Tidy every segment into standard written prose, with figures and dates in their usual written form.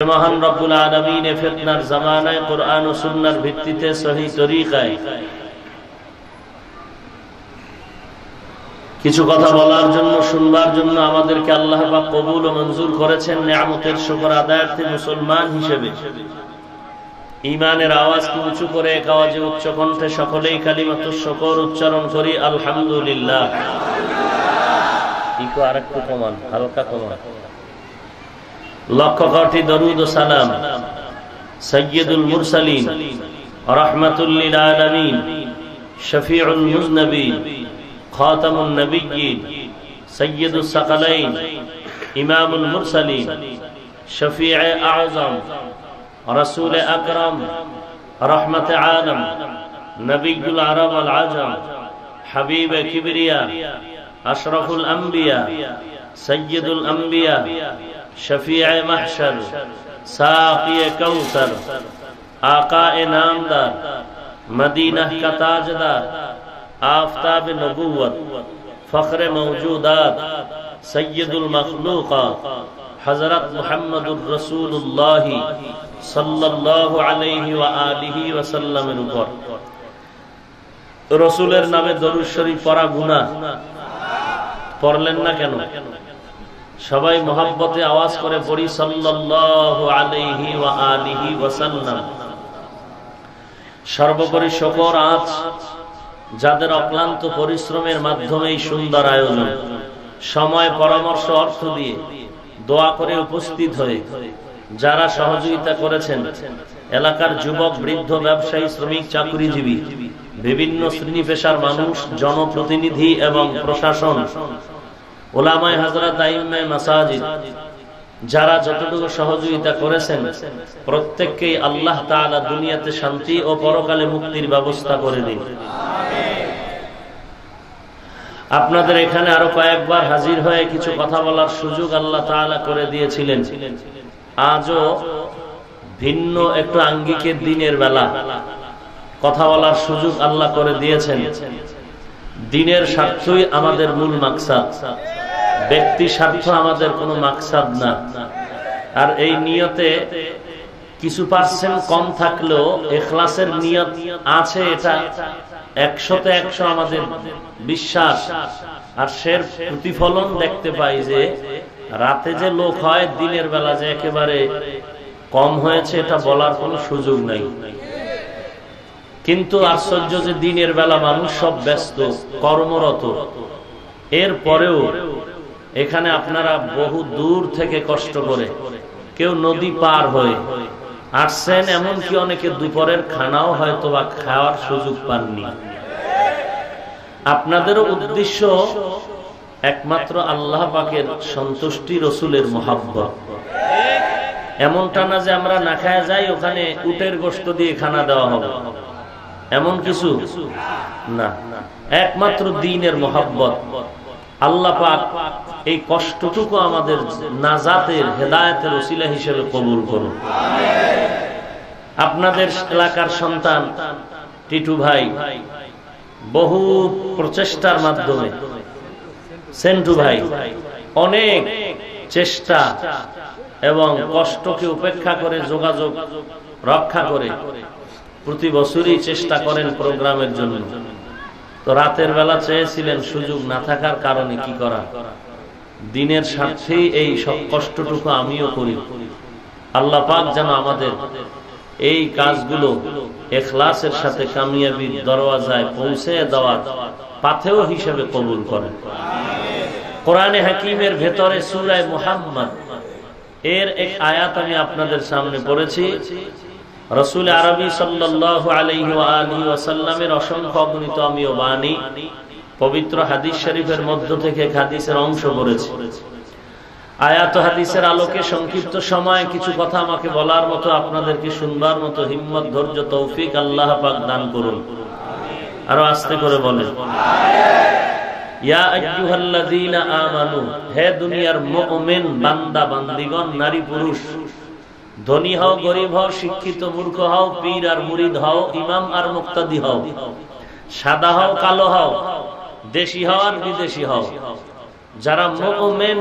মহান রব্বুল আলামিন ফিতনার জামানায় কোরআন ও সুন্নাহর ভিত্তিতে সহিহ তরিকায় কিছু কথা বলার জন্য শুনবার জন্য আমাদেরকে আল্লাহ পাক কবুল ও মঞ্জুর করেছেন। নিয়ামতের শুকর আদায়ার্থে মুসলমান হিসেবে ঈমানের আওয়াজকে উঁচু করে এক আওয়াজে উচ্চ কণ্ঠে সকলেই কালিমাতুশ শুকর উচ্চারণ করি আলহামদুলিল্লাহ। ইকো আরেকটু কমান, হালকা কমান। লক্ষ কোটি দরুদ ও সালাম সাইয়্যিদুল মুরসালিন রাহমাতুল লিল আলামিন শফিউল মুজনবিন খাতামুন নবিয়্যিন সাইয়্যিদুস সাকালাইন ইমামুল মুরসালিন শফিয়ে আযম রাসূল আকরাম রহমতে আলম নবিয়ুল আরব আল আজম হাবিবে কিবরিয়া আশরাফুল আম্বিয়া সৈয়দুল আম্বিয়া शफीए महशर साक़िए कौसर आक़ाए नामदार मदीना का ताजदार आफ़ताब नबुव्वत फ़ख्र मौजूदात सय्यदुल मखलूक़ात हज़रत मुहम्मदुर रसूलुल्लाह सल्लल्लाहु अलैहि व आलिहि वसल्लमेर ऊपर रसूलेर नामे दरूद शरीफ पढ़ा गुनाह, पढ़लेन ना केन? সবাই মহব্বতে আওয়াজ করে পড়ি সাল্লাল্লাহু আলাইহি ওয়া আলিহি ওয়াসাল্লাম। সর্বোপরি শুকর আজ যাদের অক্লান্ত পরিশ্রমের মাধ্যমে এই সুন্দর আয়োজন, সময় পরামর্শ অর্থ দিয়ে দোয়া করে উপস্থিত হয়ে যারা সহযোগিতা করেছেন, এলাকার যুবক বৃদ্ধ ব্যবসায়ী শ্রমিক চাকরিজীবী বিভিন্ন শ্রেণী পেশার মানুষ, জনপ্রতিনিধি এবং প্রশাসন, ওলামায়ে হযরত আইম্মায়ে মাসাজিদ যারা যতটুকু সহযোগিতা করেছেন প্রত্যেককেই আল্লাহ তাআলা দুনিয়াতে শান্তি ও পরকালে মুক্তির ব্যবস্থা করে দিন। আপনাদের এখানে আরো কয়েকবার হাজির হয়ে কিছু কথা বলার সুযোগ আল্লাহ তাআলা করে দিয়েছিলেন। আজও ভিন্ন একটু আঙ্গিকের দিনের বেলা কথা বলার সুযোগ আল্লাহ করে দিয়েছেন। দিনের স্বার্থই আমাদের মূল মাকসাদ, ব্যক্তি স্বার্থ আমাদের কোনো মাকসাদ না। আর এই নিয়তে কিছু পার্সেন্ট কম থাকলেও ইখলাসের নিয়ত আছে, এটা 100তে 100 আমাদের বিশ্বাস। আর সের প্রতিফলন দেখতে পাই যে রাতে যে লোক হয়, দিনের বেলা যে একেবারে কম হয়েছে এটা বলার কোনো সুযোগ নাই। কিন্তু আশ্চর্য যে দিনের বেলা মানুষ সব ব্যস্ত কর্মরত, এর পরেও এখানে আপনারা বহু দূর থেকে কষ্ট করে, কেউ নদী পার হয়ে আসছেন, এমনকি অনেকে দুপুরের খানাও হয়তো বা খাওয়ার সুযোগ পাননি। আপনাদেরও উদ্দেশ্য একমাত্র আল্লাহ পাকের সন্তুষ্টি, রসুলের মহব্বত। এমনটা না যে আমরা না খায়া যাই, ওখানে উটের গোশত দিয়ে খানা দেওয়া হবে, এমন কিছু না। একমাত্র দ্বীনের মহব্বত। আল্লাহ পাক এই কষ্টটুকু আমাদের নাজাতের, হেদায়েতের ওসিলা হিসেবে কবুল করুন। আপনাদের এলাকার সন্তান টিটু ভাই বহু প্রচেষ্টার মাধ্যমে, সেন্টু ভাই অনেক চেষ্টা এবং কষ্টকে উপেক্ষা করে যোগাযোগ রক্ষা করে প্রতি বছরই চেষ্টা করেন প্রোগ্রামের জন্য। তো রাতের বেলা চেয়েছিলেন, সুযোগ না থাকার কারণে কি করা, দিনের স্বার্থেই এই সব কষ্টটুকু আমিও করি। আল্লাহ পাক যেন আমাদের এই কাজগুলো ইখলাসের সাথে কামিয়াবির দরওয়াজায় পৌঁছে দেওয়ার পাথেয় হিসেবে কবুল করেন। কোরআনে হাকিমের ভেতরে সূরা মুহাম্মদ এর এক আয়াত আমি আপনাদের সামনে পড়েছি। রাসূল আরবি সাল্লাল্লাহু আলাইহি ওয়া আলিহি ওয়াসাল্লামের অসংখ্য অগণিত আমিও বাণী পবিত্র হাদিস শরীফের মধ্য থেকে হাদিসের অংশ পড়েছি। আয়াত ও হাদিসের আলোকে সংক্ষিপ্ত সময়ে কিছু কথা আমাকে বলার মতো, আপনাদেরকে শুনবার মতো হিম্মত, ধৈর্য, তৌফিক আল্লাহ পাক দান করুন। আরো আস্তে করে বলেন, ইয়া আইয়ুহাল্লাযীনা আমানু, হে দুনিয়ার মুমিন বান্দা বান্দিগণ, নারী পুরুষ, ধনী হও গরিব হও, শিক্ষিত মূর্খ হও, পীর আর মুরিদ হও, ইমাম আর মুক্তাদি হও, সাদা হও কালো হও, দেশি হও আর বিদেশি হও, যারা মুমিন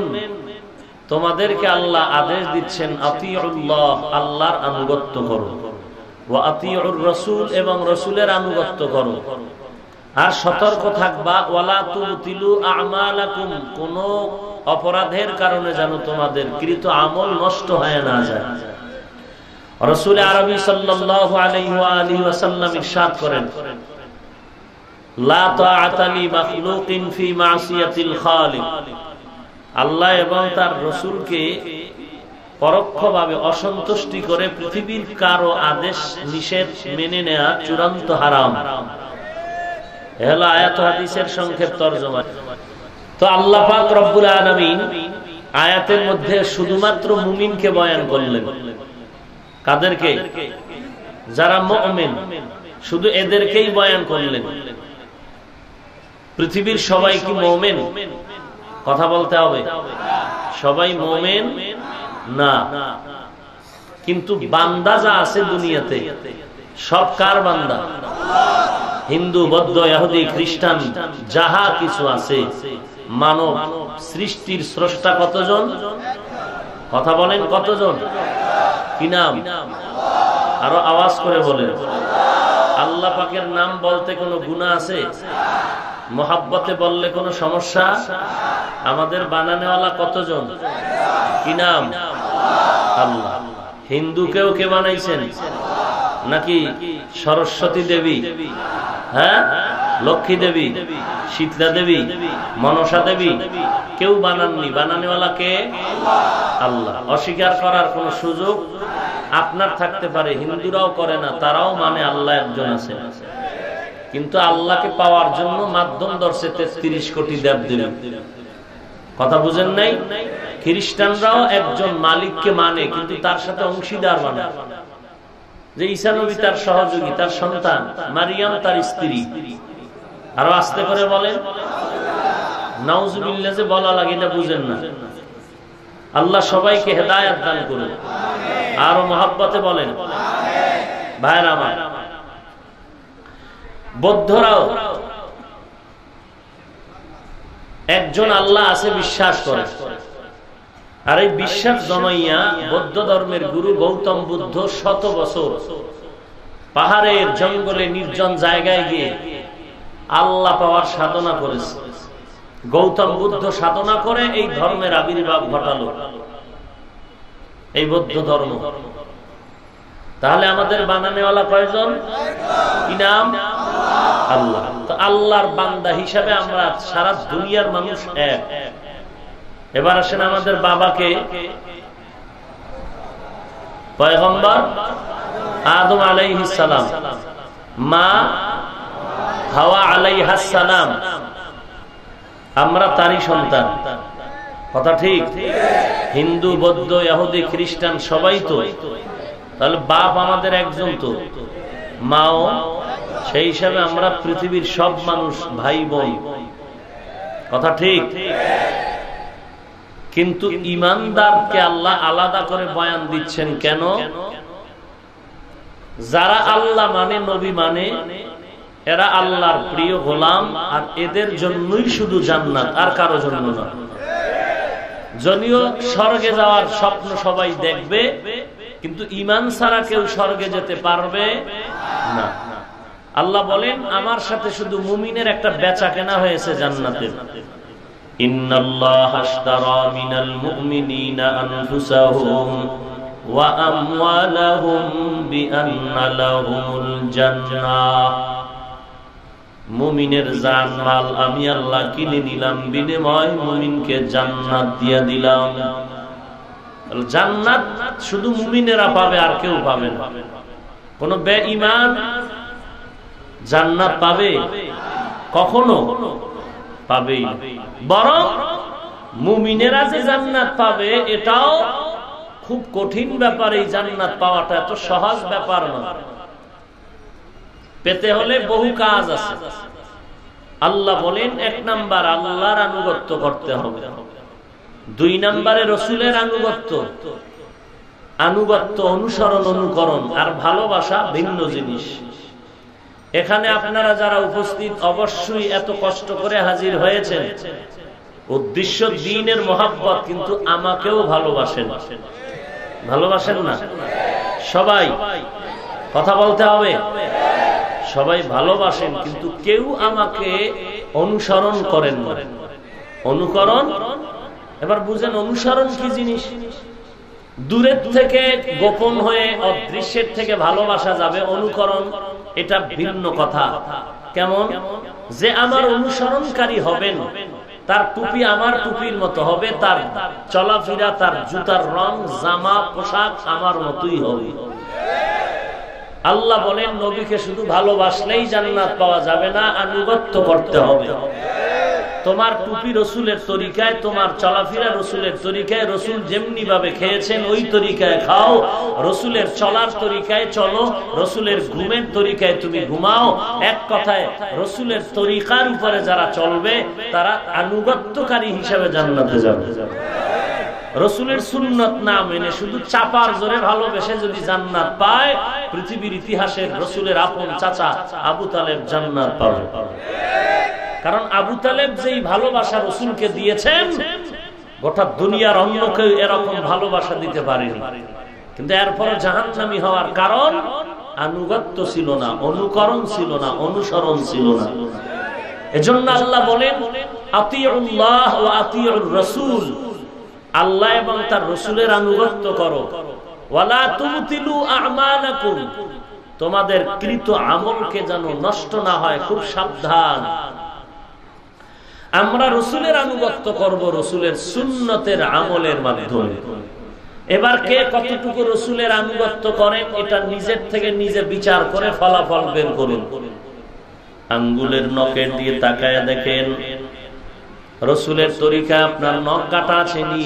তোমাদেরকে আল্লাহ আদেশ দিচ্ছেন আতিউল্লাহ, আল্লাহর আনুগত্য করো, ওয়া আতিউর রাসূল, এবং রাসূলের আনুগত্য করো। আর সতর্ক থাকবা, ওয়ালা তুবতিলু আমালাকুম, কোন অপরাধের কারণে যেন তোমাদের কৃত আমল নষ্ট হয়ে না যায়। রাসূল আরবি সাল্লাল্লাহু আলাইহি ওয়া আলিহি ওয়াসাল্লাম ইরশাদ করেন, লা তাআতা লি মাখলুকিন ফি মাসিয়াতিল খালিক, আল্লাহ এবং তার রাসূলকে পরোক্ষভাবে অসন্তুষ্টি করে পৃথিবীর কারো আদেশ নিষেধ মেনে নেওয়া চূড়ান্ত হারাম। এহলো আয়াত হাদিসের সংক্ষেপ তরজমা। তো আল্লাহ পাক রব্বুল আলামিন আয়াতের মধ্যে শুধুমাত্র মুমিনকে বয়ান করলেন। কাদেরকে? যারা মুমিন, শুধু এদেরকেই বয়ান করলেন। পৃথিবীর সবাই কি মুমিন? কথা বলতে হবে, সবাই মুমিন না। কিন্তু বান্দা যা আছে দুনিয়াতে সব কার বান্দা? হিন্দু, বৌদ্ধ, ইহুদি, খ্রিস্টান, যাহা কিছু আছে, মানব সৃষ্টির স্রষ্টা কতজন? কথা বলেন, কতজন? কি নাম? আরো আওয়াজ করে বলেন। আল্লাহ পাকের নাম বলতে কোনো গুনাহ আছে? মোহাব্বতে বললে কোনো সমস্যা? আমাদের বানানেওয়ালা কতজন? কি নাম? আল্লাহ। হিন্দুকেও কে বানাইছেন? নাকি সরস্বতী দেবী, হ্যাঁ, লক্ষ্মী দেবী, শীতলা দেবী, মনসা দেবী? কেউ বানাননি, বানানেওয়ালা কে? আল্লাহ। অস্বীকার করার কোন সুযোগ আপনার থাকতে পারে, হিন্দুরাও করে না, তারাও মানে আল্লাহ একজন আছে। কিন্তু আল্লাহকে পাওয়ার জন্য মাধ্যম ধরছে 33 কোটি দেবদেবী। কথা বুঝেন নাই? খ্রিস্টানরাও একজন মালিককে মানে, কিন্তু তার সাথে অংশীদার মানে, যে ঈসা নবী তার সহযোগী, তার সন্তান, মারিয়াম তার স্ত্রী। আরো আস্তে করে বলেন, নাউজুবিল্লাহ যে বলা লাগে এটা বুঝেন না। আল্লাহ সবাইকে হেদায়েত দান করুন। আরো মহব্বতে বলেন, ভাইরা আমার। বৌদ্ধরাও একজন আল্লাহ আছে বিশ্বাস করে, আর এই বিশ্বাস জমাইয়া বৌদ্ধ ধর্মের গুরু গৌতম বুদ্ধ 100 বছর পাহাড়ের জঙ্গলে নির্জন জায়গায় গিয়ে আল্লাহ পাওয়ার সাধনা করেছে। গৌতম বুদ্ধ সাধনা করে এই ধর্মের আবির্ভাব ঘটালো, এই বৌদ্ধ ধর্ম। তাহলে আমাদের বানানেওয়ালা কয়জন? কি নাম? আল্লাহ। তো আল্লাহর বান্দা হিসাবে আমরা সারা দুনিয়ার মানুষ এক। এবার আসেন, আমাদের বাবাকে পয়গম্বর আদম আলাইহিস সালাম, মা হাওয়া আলাইহাস সালাম, আমরা তারই সন্তান। কথা ঠিক? হিন্দু, বৌদ্ধ, ইহুদি, খ্রিস্টান সবাই তো। তাহলে বাপ আমাদের একজন, তো মাও। সেই হিসাবে আমরা পৃথিবীর সব মানুষ ভাই বোন। কথা ঠিক? কিন্তু ঈমানদারকে আল্লাহ আলাদা করে বয়ান দিচ্ছেন কেন? যারা আল্লাহ মানে, নবী মানে, এরা আল্লাহর প্রিয় গোলাম, আর এদের জন্যই শুধু জান্নাত, আর কারো জন্য না। যদিও স্বর্গে যাওয়ার স্বপ্ন সবাই দেখবে, কিন্তু ঈমান ছাড়া কেউ স্বর্গে যেতে পারবে না। আল্লাহ বলেন, আমার সাথে শুধু মুমিনের একটা বেচা কেনা হয়েছে জান্নাতের। ইন্নাল্লাহা আশতারা মিনাল মুমিনিনা আনফুসাহুম ওয়া আমওয়ালাহুম বিআন্না লাহুমুল জান্নাহ। মুমিনের জান মাল আমি আল্লাহ কিনে নিলাম, বিনিময় মুমিনকে জান্নাত দিয়ে দিলাম। জান্নাত শুধু মুমিনেরা পাবে, আর কেউ পাবে না। কোন বেঈমান জান্নাত পাবে? কখনো পাবেই। বরং মুমিনেরা যে জান্নাত পাবে এটাও খুব কঠিন ব্যাপার। এই জান্নাত পাওয়াটা এত সহজ ব্যাপার না। পেতে হলে বহু কাজ আছে। আল্লাহ বলেন, 1 নাম্বার আল্লাহর আনুগত্য করতে হবে, 2 নম্বরে রসুলের আনুগত্য, অনুসরণ, অনুকরণ। আর ভালোবাসা ভিন্ন জিনিস। এখানে আপনারা যারা উপস্থিত অবশ্যই এত কষ্ট করে হাজির হয়েছেন, উদ্দেশ্য দ্বীনের মহব্বত, কিন্তু আমাকেও ভালোবাসেন। ভালোবাসেন না? সবাই কথা বলতে হবে। সবাই ভালোবাসেন, কিন্তু কেউ আমাকে অনুসরণ করেন না। অনুকরণ, এবার বুঝেন অনুসরণ কি জিনিস। দূরের থেকে গোপন হয়ে অদৃশ্যের থেকে ভালোবাসা যাবে, অনুকরণ এটা ভিন্ন কথা। কেমন? যে আমার অনুসরণকারী হবেন, তার টুপি আমার টুপির মতো হবে, তার চলাফেরা, তার জুতার রং, জামা, পোশাক আমার মতোই হবে। আল্লাহ বলেন নবীকে শুধু ভালোবাসলেই জান্নাত পাওয়া যাবে না, আনুগত্য করতে হবে। তোমার টুপি রসুলের তরিকায়, তোমার চলাফেরা রসুলের তরিকায়, রসুল যেমনি ভাবে খেয়েছেন ওই তরিকায় খাও, রসুলের চলার তরিকায় চলো, রসুলের ঘুমের তরিকায় তুমি ঘুমাও। এক কথায় রসুলের তরিকার উপরে যারা চলবে তারা আনুগত্যকারী হিসেবে জান্নাতে যাবে। রসুলের সুন্নত না মেনে শুধু চাপার জোরে ভালোবেসে যদি জান্নাত পায়, পৃথিবীর ইতিহাসের রসুলের আপন চাচা আবু তালেব জান্নাত পাবে। কারণ আবু তালেব যেই ভালোবাসা রসুলকে দিয়েছেন, গোটা দুনিয়ার অন্য কেউ এরকম ভালোবাসা দিতে পারেনি। কিন্তু এরপর জাহান্নামী হওয়ার কারণ আনুগত্য ছিল না, অনুকরণ ছিল না, অনুসরণ ছিল না। এজন্য আল্লাহ বলেন আতিউল্লাহ ওয়া আতিউর রাসূল, আল্লাহ এবং তার রসুলের আনুগত্য করো। ওয়ালা তুবতিলু আমালাকুম, তোমাদের কৃত আমলকে যেন নষ্ট না হয়, খুব সাবধান। আমরা রসুলের আনুগত্য করব রসুলের সুন্নতের আমলের মাধ্যমে। এবার কে কতটুকু রসুলের আনুগত্য করেন এটা নিজের থেকে নিজে বিচার করে ফলাফল বের করুন। আঙ্গুলের নখের দিয়ে তাকায় দেখেন রসুলের তরিকা আপনার নখ কাটা আছেনি?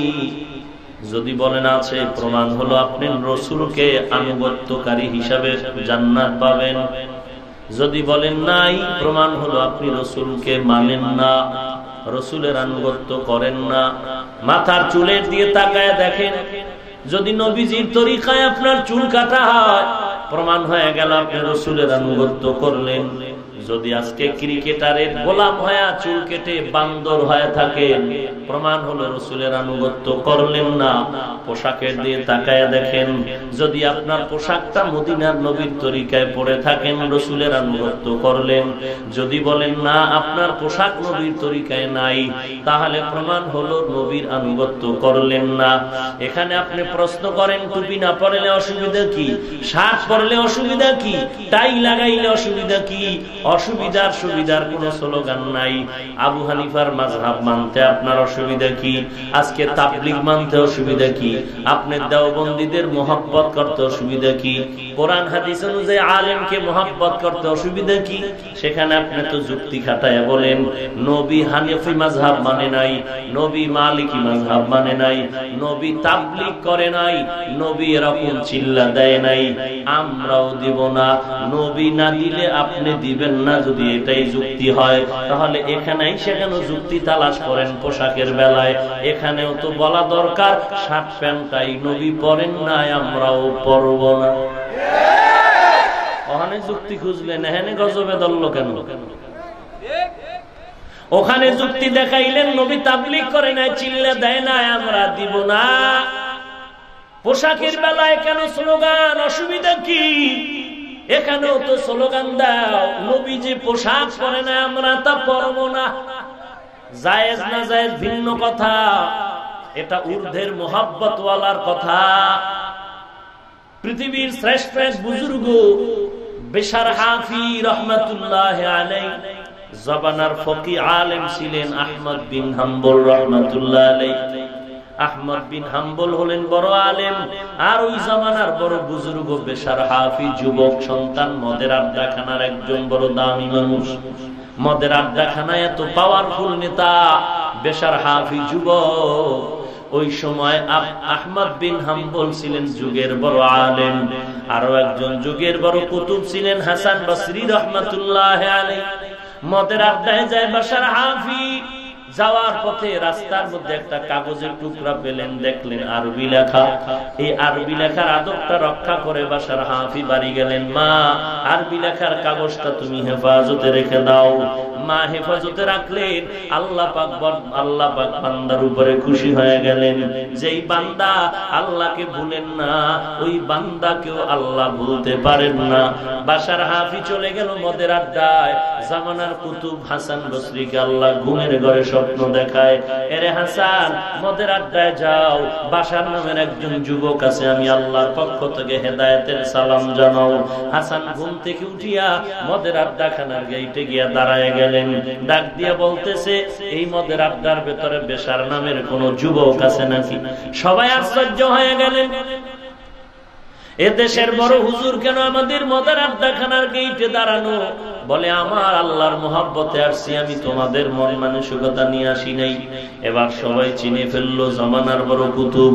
যদি বলেন আছে, প্রমাণ হলো আপনি রসুলকে আনুগত্যকারী হিসাবে জান্নাত পাবেন। যদি বলেন নাই, প্রমাণ হলো আপনি রসুলকে মানেন না, রসুলের আনুগত্য করেন না। মাথার চুলের দিয়ে তাকায় দেখেন, যদি নবীজির তরিকায় আপনার চুল কাটা হয়, প্রমাণ হয়ে গেল আপনি রসুলের আনুগত্য করলেন। যদি আজকে ক্রিকেটারের গোলাম হয়ে চুল কেটে বান্দর হয়ে থাকেন, প্রমাণ হলো রসুলের আনুগত্য করলেন না। পোশাকের দিয়ে তাকায় দেখেন, যদি আপনার পোশাকটা মদিনার নবীর তরিকায় পরে থাকেন, রসুলের আনুগত্য করলেন। যদি বলেন না আপনার পোশাক নবীর তরিকায় নাই, তাহলে প্রমাণ হলো নবীর আনুগত্য করলেন না। এখানে আপনি প্রশ্ন করেন টুপি না পরলে অসুবিধা কি, শার্ট পরলে অসুবিধা কি, টাই লাগাইলে অসুবিধা কি? অসুবিধার সুবিধার কোন স্লোগান নাই। আবু হানিফার মাযহাব মানতে আপনার অসুবিধা কি? আজকে তাবলীগ মানতে অসুবিধা কি? আপনি দেওবন্দীদের মহব্বত করতে অসুবিধা কি? কোরআন হাদিস অনুযায়ী আলেমকে মহব্বত করতে অসুবিধা কি? সেখানে আপনি তো যুক্তি খাটায় বলেন নবী হানিফি মাযহাব মানে নাই, নবী মালিকি মাযহাব মানে নাই, নবী তাবলীগ করে নাই, নবী এরকম চিল্লা দেয় নাই, আমরাও দিব না। নবী না দিলে আপনি দিবেন না, যদি এটাই যুক্তি হয়, তাহলে এখানেই সেখানে যুক্তি তালাশ করেন। পোশাকের বেলায় এখানেও তো বলা দরকার শার্ট প্যান্টটাই নবী পরেন নাই, আমরাও পরব না। ওখানে যুক্তি খুঁজলেন, এখানে গজবে ধরল কেন? ওখানে যুক্তি দেখাইলেন নবী তাবলীগ করে নাই, চিল্লা দেয় নাই, আমরা দিব না। পোশাকের বেলায় কেন স্লোগান, অসুবিধা কি? এখানেও তো স্লোগান দাও, নবী যে পোশাক পরে না আমরা তা পরব না। জায়েজ না জায়েজ ভিন্ন কথা, এটা ঊর্ধ্বের মুহাব্বত ওয়ালার কথা। পৃথিবীর শ্রেষ্ঠ বুজুর্গ বেশার হাফি রহমাতুল্লাহ আলাইহি, জবানার ফকি আলেম ছিলেন আহমদ বিন হাম্বল রহমাতুল্লাহ আলাইহি। আহমদ বিন হাম্বল হলেন বড় আলেম, আর ওই জামানার বড় বুজুর্গ বেশার হাফি যুবক সন্তান, মদের আড্ডাখানার একজন বড় দামি মানুষ। মদের আড্ডাখানায় এত পাওয়ারফুল নেতা বেশার হাফি যুবক। ওই সময় আহমদ বিন হাম্বল ছিলেন যুগের বড় আলেম। আরো একজন যুগের বড় কুতুব ছিলেন হাসান বসরি রহমাতুল্লাহ আলাইহি। মদের আড্ডায় যায় বেশার হাফি, যাওয়ার পথে রাস্তার মধ্যে একটা কাগজের টুকরা পেলেন, দেখলেন আরবি লেখা। এই আরবি লেখার আদবটা রক্ষা করে বেশার হাফি বাড়ি গেলেন। মা, আরবি লেখার কাগজটা তুমি হেফাজতে রেখে দাও। মা হেফাজতে রাখলেন। আল্লাহ পাক বান্দার উপরে খুশি হয়ে গেলেন। যেই বান্দা আল্লাহকে ভুলেন না, ওই বান্দাকেও আল্লাহ ভুলতে পারেন না। বাশার হাফি চলে গেল মদের আড্ডায়। জামানার কুতুব হাসান বসরিকে আল্লাহ ঘুমের ঘরে স্বপ্ন দেখায়, এরে হাসান মদের আড্ডায় যাও, বাশার নামের একজন যুবক আছে, আমি আল্লাহর পক্ষ থেকে হেদায়েতের সালাম জানাও। হাসান ঘুম থেকে উঠিয়া মদের আড্ডাখানার গেইটে গিয়া দাঁড়ায় গেলেন। ডাক দিয়া বলতেছে, এই মদের আড্ডার ভেতরে বেশার নামের কোন যুবক আছে নাকি? সবাই আশ্চর্য হয়ে গেলেন, এ দেশের বড় হুজুর কেন আমাদের মদের আড্ডাখানার গেইটে দাঁড়ানো? বলে, আমার আল্লাহর মোহাব্বতে আসছি, আমি তোমাদের মন মানসিকতা নিয়ে আসি নাই। এবার সবাই চিনে ফেললো জামানার বড় কুতুব।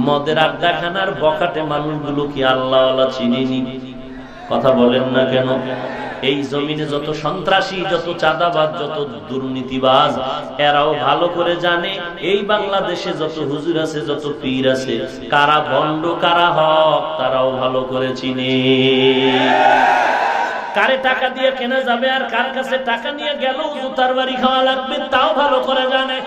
মদের আড্ডাখানার বখাটে মানুষগুলো কি আল্লাহওয়ালা চিনেনি? কথা বলেন না কেন? এই জমিনে যত সন্ত্রাসী, যত চাঁদাবাজ, যত দুর্নীতিবাজ, এরাও ভালো করে জানে এই বাংলাদেশে যত হুজুর আছে, যত পীর আছে, কারা ভণ্ড কারা হক তারাও ভালো করে চিনে। কারে টাকা দিয়ে কেনা যাবে আর কার কাছে টাকা নিয়ে গেল জুতার বাড়ি খাওয়া লাগবে তাও ভালো করে জানে।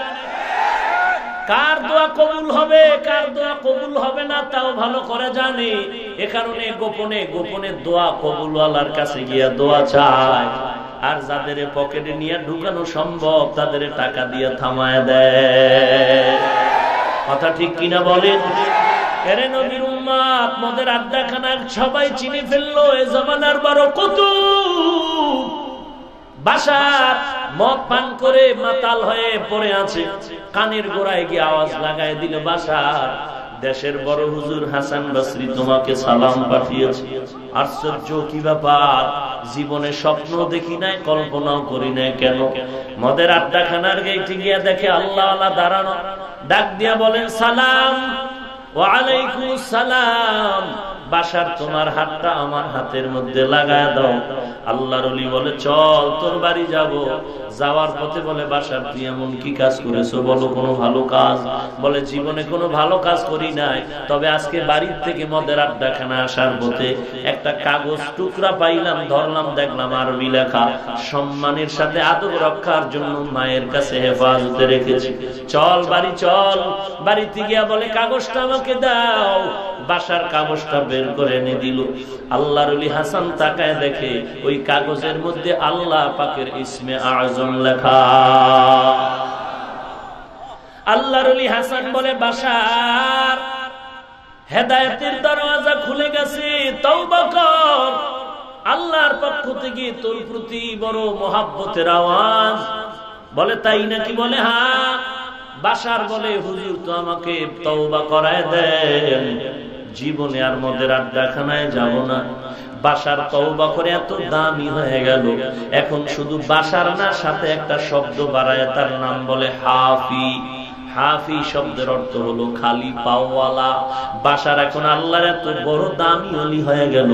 কার দোয়া কবুল হবে, কার দোয়া কবুল হবে না তাও ভালো করে জানে। এ কারণে গোপনে গোপনে দোয়া কবুলওয়ালার কাছে গিয়া দোয়া চায়, আর যাদের পকেটে নিয়ে ঢুকানো সম্ভব তাদের টাকা দিয়ে থামায় দেয়। কথা ঠিক কিনা বলেন? এরে নবীর উম্মত, মদের আড্ডাখানার সবাই চিনে ফেললো এ জামানার বড় কুতুব বাশার। মদ পান করে মাতাল হয়ে পড়ে আছে, কানের গোড়ায় গিয়ে আওয়াজ লাগায় দিল, বাশার দেশের বড় হুজুর হাসান বসরি তোমাকে সালাম পাঠিয়েছে। আশ্চর্য কি ব্যাপার, জীবনে স্বপ্ন দেখি নাই, কল্পনাও করি নাই। কেন? মদের আড্ডাখানার গেইটে গিয়া দেখে আল্লাহ আল্লাহ দাঁড়ানো। ডাক দিয়া বলেন, সালাম। ওয়ালাইকুম সালাম। বাশার তোমার হাতটা আমার হাতের মধ্যে লাগায় দাও। আল্লাহর ওলি বলে, চল তোর বাড়ি যাব। যাওয়ার পথে বলে, বাশার তুই এমন কি কাজ করেছো বলো? কোনো ভালো কাজ? বলে, জীবনে কোনো ভালো কাজ করি নাই, তবে আজকে বাড়ির থেকে মদের আড্ডাখানা আসার পথে একটা কাগজ টুকরা পাইলাম, ধরলাম, দেখলাম আরবি লেখা, সম্মানের সাথে আদব রক্ষার জন্য মায়ের কাছে হেফাজতে রেখেছি। চল বাড়ি চল। বাড়িতে গিয়া বলে, কাগজটা আমাকে দাও। বাশার কাগজটা বের করে এনে দিল। আল্লাহর ওলি হাসান তাকায় দেখে ওই কাগজের মধ্যে আল্লাহ পাকের ইসমে আযম লেখা। আল্লাহর ওলি হাসান বলে, বাশার হেদায়েতের দরওয়াজা খুলে গেছে, তওবা কর। আল্লাহর পক্ষ থেকে তোর প্রতি বড় মহব্বতের আওয়াজ। বলে, তাই নাকি? বলে, হ্যাঁ। বাশার বলে, হুজুর তো আমাকে তওবা করায় দেন, জীবনে আর মদের আড্ডাখানায় যাব না। বাশার তওবা করে এত দামি হয়ে গেল, এখন শুধু বাশার না, সাথে একটা শব্দ বাড়ায় তার নাম বলে হাফি। হাফি শব্দের অর্থ হলো খালি পাওয়ালা। বাশার এখন আল্লাহর এত বড় দামি ওলি হয়ে গেল,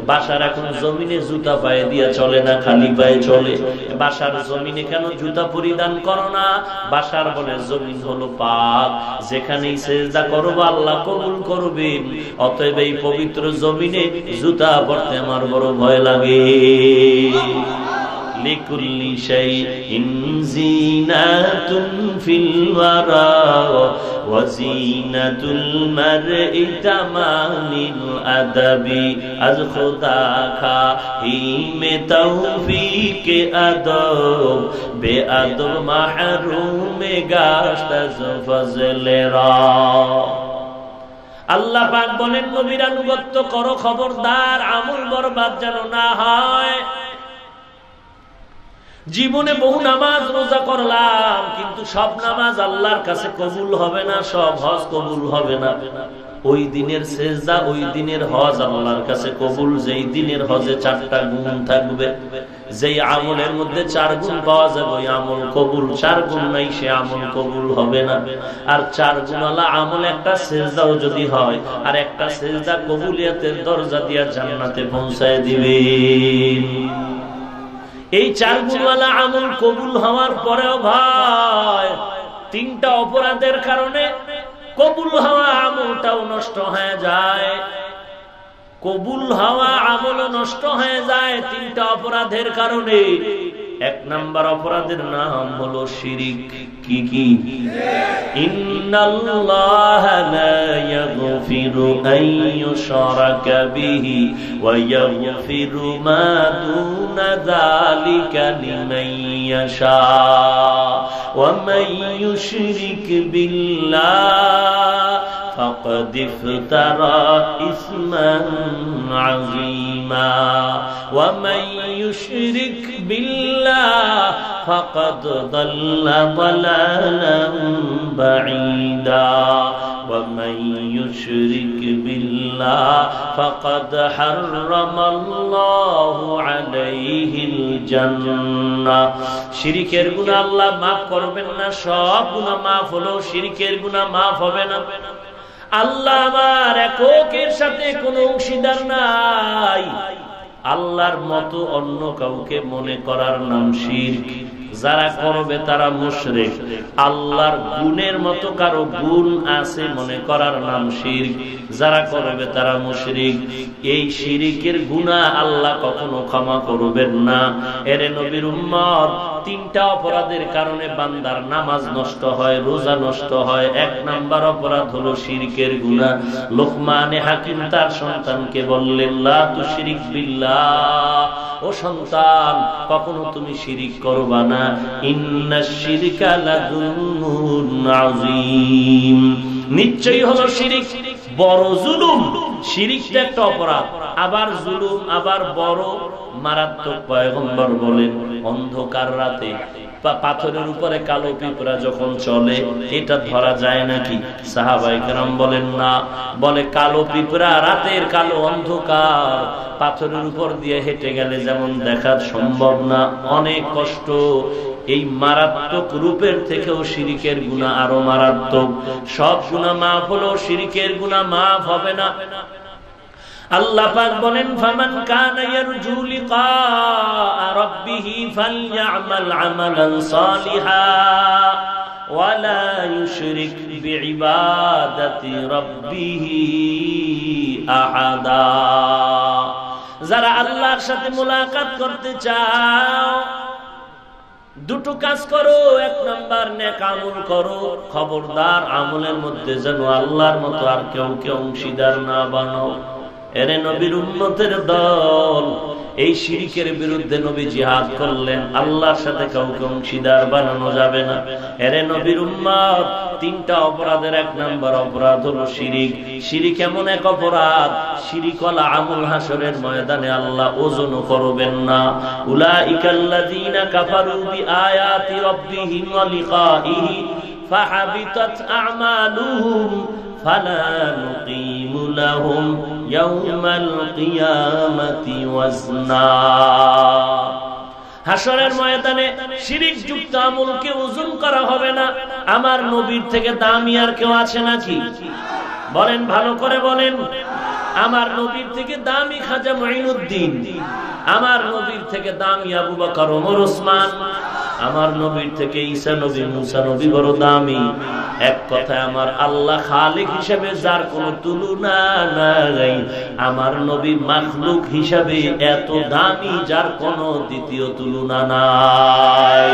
বাশার এখন জমিনে জুতা পায়ে দিয়ে চলে না, খালি পায়ে চলে। বাশার জমিনে কেন জুতা পরিধান করো না? বাশার বলে, জমিন হলো পাক, যেখানেই সিজদা করব আল্লাহ কবুল করবেন, অতএব এই পবিত্র জমিনে জুতা পরতে আমার বড় ভয় লাগে। লিকুল্লি শাইইন জিনাতুন ফিল ওয়ারা ওয়া জিনাতুল মারই তামানিল আদাবি আজ খুদা খাহিমে তৌফিক আদব বেআদব মাহরুমে গাশত আজ ফজলেরা। আল্লাহ পাক বলেন, নবীর আনুগত্য করো, খবরদার আমল বরবাদ যেন না হয়। জীবনে বহু নামাজ রোজা করলাম, কিন্তু সব নামাজ আল্লাহর কাছে কবুল হবে না, সব হজ কবুল হবে না। ওই দিনের সেজদা, ওই দিনের হজ আল্লাহর কাছে কবুল, যেই দিনের হজে 4টা গুণ থাকবে। যেই আমলের মধ্যে 4 গুণ পাওয়া যাবে ওই আমল কবুল, 4 গুণ নাই সে আমল কবুল হবে না। আর 4 গুণওয়ালা আমল একটা সেজদাও যদি হয়, আর একটা সেজদা কবুলিয়াতের দরজা দিয়া জান্নাতে পৌঁছায় দিবে। এই 4 গুণওয়ালা আমল কবুল হওয়ার পরেও ভাই 3টা অপরাধের কারণে কবুল হওয়া আমলটাও নষ্ট হয়ে যায়। কবুল হওয়া আমল নষ্ট হয়ে যায় 3টা অপরাধের কারণে। এক নাম্বার অপরাধের নাম হলো শিরিক। কি কি? ইন্নাল্লাহা লা ইয়াগফিরু আন ইউশরাকা বিহি ওয়া ইয়াগফিরু মা দুনা যালিকা লিমান ইয়াশা ওয়া মান ইউশরিক বিল্লাহ فقد افترى إثما عظيما ومن يشرك بالله فقد ضل ضلالا بعيدا ومن يشرك بالله فقد حرم الله عليه الجنة শিরকের গুনাহ আল্লাহ maaf করবেন না, সব গুনাহ maaf হলো, শিরকের গুনাহ maaf হবে না। আল্লাহ আমার এককের সাথে কোনো অংশীদার নাই। আল্লাহর মতো অন্য কাউকে মনে করার নাম শিরক। যারা করবে তারা মুশরিক। আল্লাহর গুণের মতো কারো গুণ আছে মনে করার নাম শিরক। যারা করবে তারা মুশরিক। এই শিরকের গুনাহ আল্লাহ কখনো ক্ষমা করবেন না। এরে নবীর উম্মত, তিনটা অপরাধের কারণে বান্দার নামাজ নষ্ট হয়, রোজা নষ্ট হয়। এক নাম্বার অপরাধ হলো শিরকের গুনাহ। লোকমানে হাকিম তার সন্তানকে বললেন, লা তুশরিক বিল্লাহ, ও সন্তান কখনো তুমি শিরিক করবা না। ইন্নাশ শিরকা লাযুলমুন আযীম, নিশ্চয়ই হলো শিরিক বড় জুলুম। শিরিকটা একটা অপরাধ, আবার জুলুম, আবার বড় মারাত্মক। পয়গম্বর বলেন, অন্ধকার রাতে পাথরের উপরে কালো পিঁপড়া যখন চলে এটা ধরা যায় নাকি? সাহাবায়ে কেরাম বলেন না। বলে কালো পিঁপড়া রাতের কালো অন্ধকার পাথরের উপর দিয়ে হেঁটে গেলে যেমন দেখা সম্ভব না, অনেক কষ্ট। এই মারাত্মক রূপের থেকেও শিরকের গুনাহ আরো মারাত্মক। সব গুনাহ মাফ হলো, শিরকের গুনাহ মাফ হবে না। আল্লাহ পাক বলেন, ফামান কানা ইয়ারজু লিকা রাব্বিহি ফালইআমাল আমালান সালিহা ওয়া লা ইউশরিক বিইবাদাতি রাব্বিহি আহাদা। যারা আল্লাহর সাথে মুলাকাত করতে চাও, দুটো কাজ করো। এক নাম্বার, নেক আমল করো। খবরদার আমলের মধ্যে যেন আল্লাহর মতো আর কেউ অংশীদার না বানাও। এরে নবীর উম্মতের দল, এই শিরকের বিরুদ্ধে নবী জিহাদ করলেন। আল্লাহর সাথে কাউকে অংশীদার বানানো যাবে না। এরে নবীর উম্মত, তিনটা অপরাধের এক নাম্বার অপরাধ হলো শিরিক। শিরিক এমন এক অপরাধ, শিরিক ওয়ালা আমল হাসরের ময়দানে আল্লাহ ওজন করবেন না। উলাইকাল্লাযীনা কাফারু বিআয়াতি রাব্বিহিম ওয়া লিকাইহি ফাহাবিতাত আমালুহুম ফালা নুকিমু লাহুম ইয়াউমাল কিয়ামাতি ওয়াজনা। হাসরের ময়দানে শিরিক যুক্ত আমলকে ওজন করা হবে না। আমার নবীর থেকে দামি আর কেউ আছে নাকি? বলেন, ভালো করে বলেন। আমার নবীর থেকে দামি খাজা মুঈনুদ্দিন, আমার নবীর থেকে দামি আবু বকর, ওমর, ওসমান, আমার নবীর থেকে ঈসা নবী, মুসা নবী বড় দামি। এক কথায় আমার আল্লাহ খালিক হিসেবে যার কোনো তুলনা নাই, আমার নবী মাখলুক হিসেবে এত দামি যার কোনো দ্বিতীয় তুলনা নাই।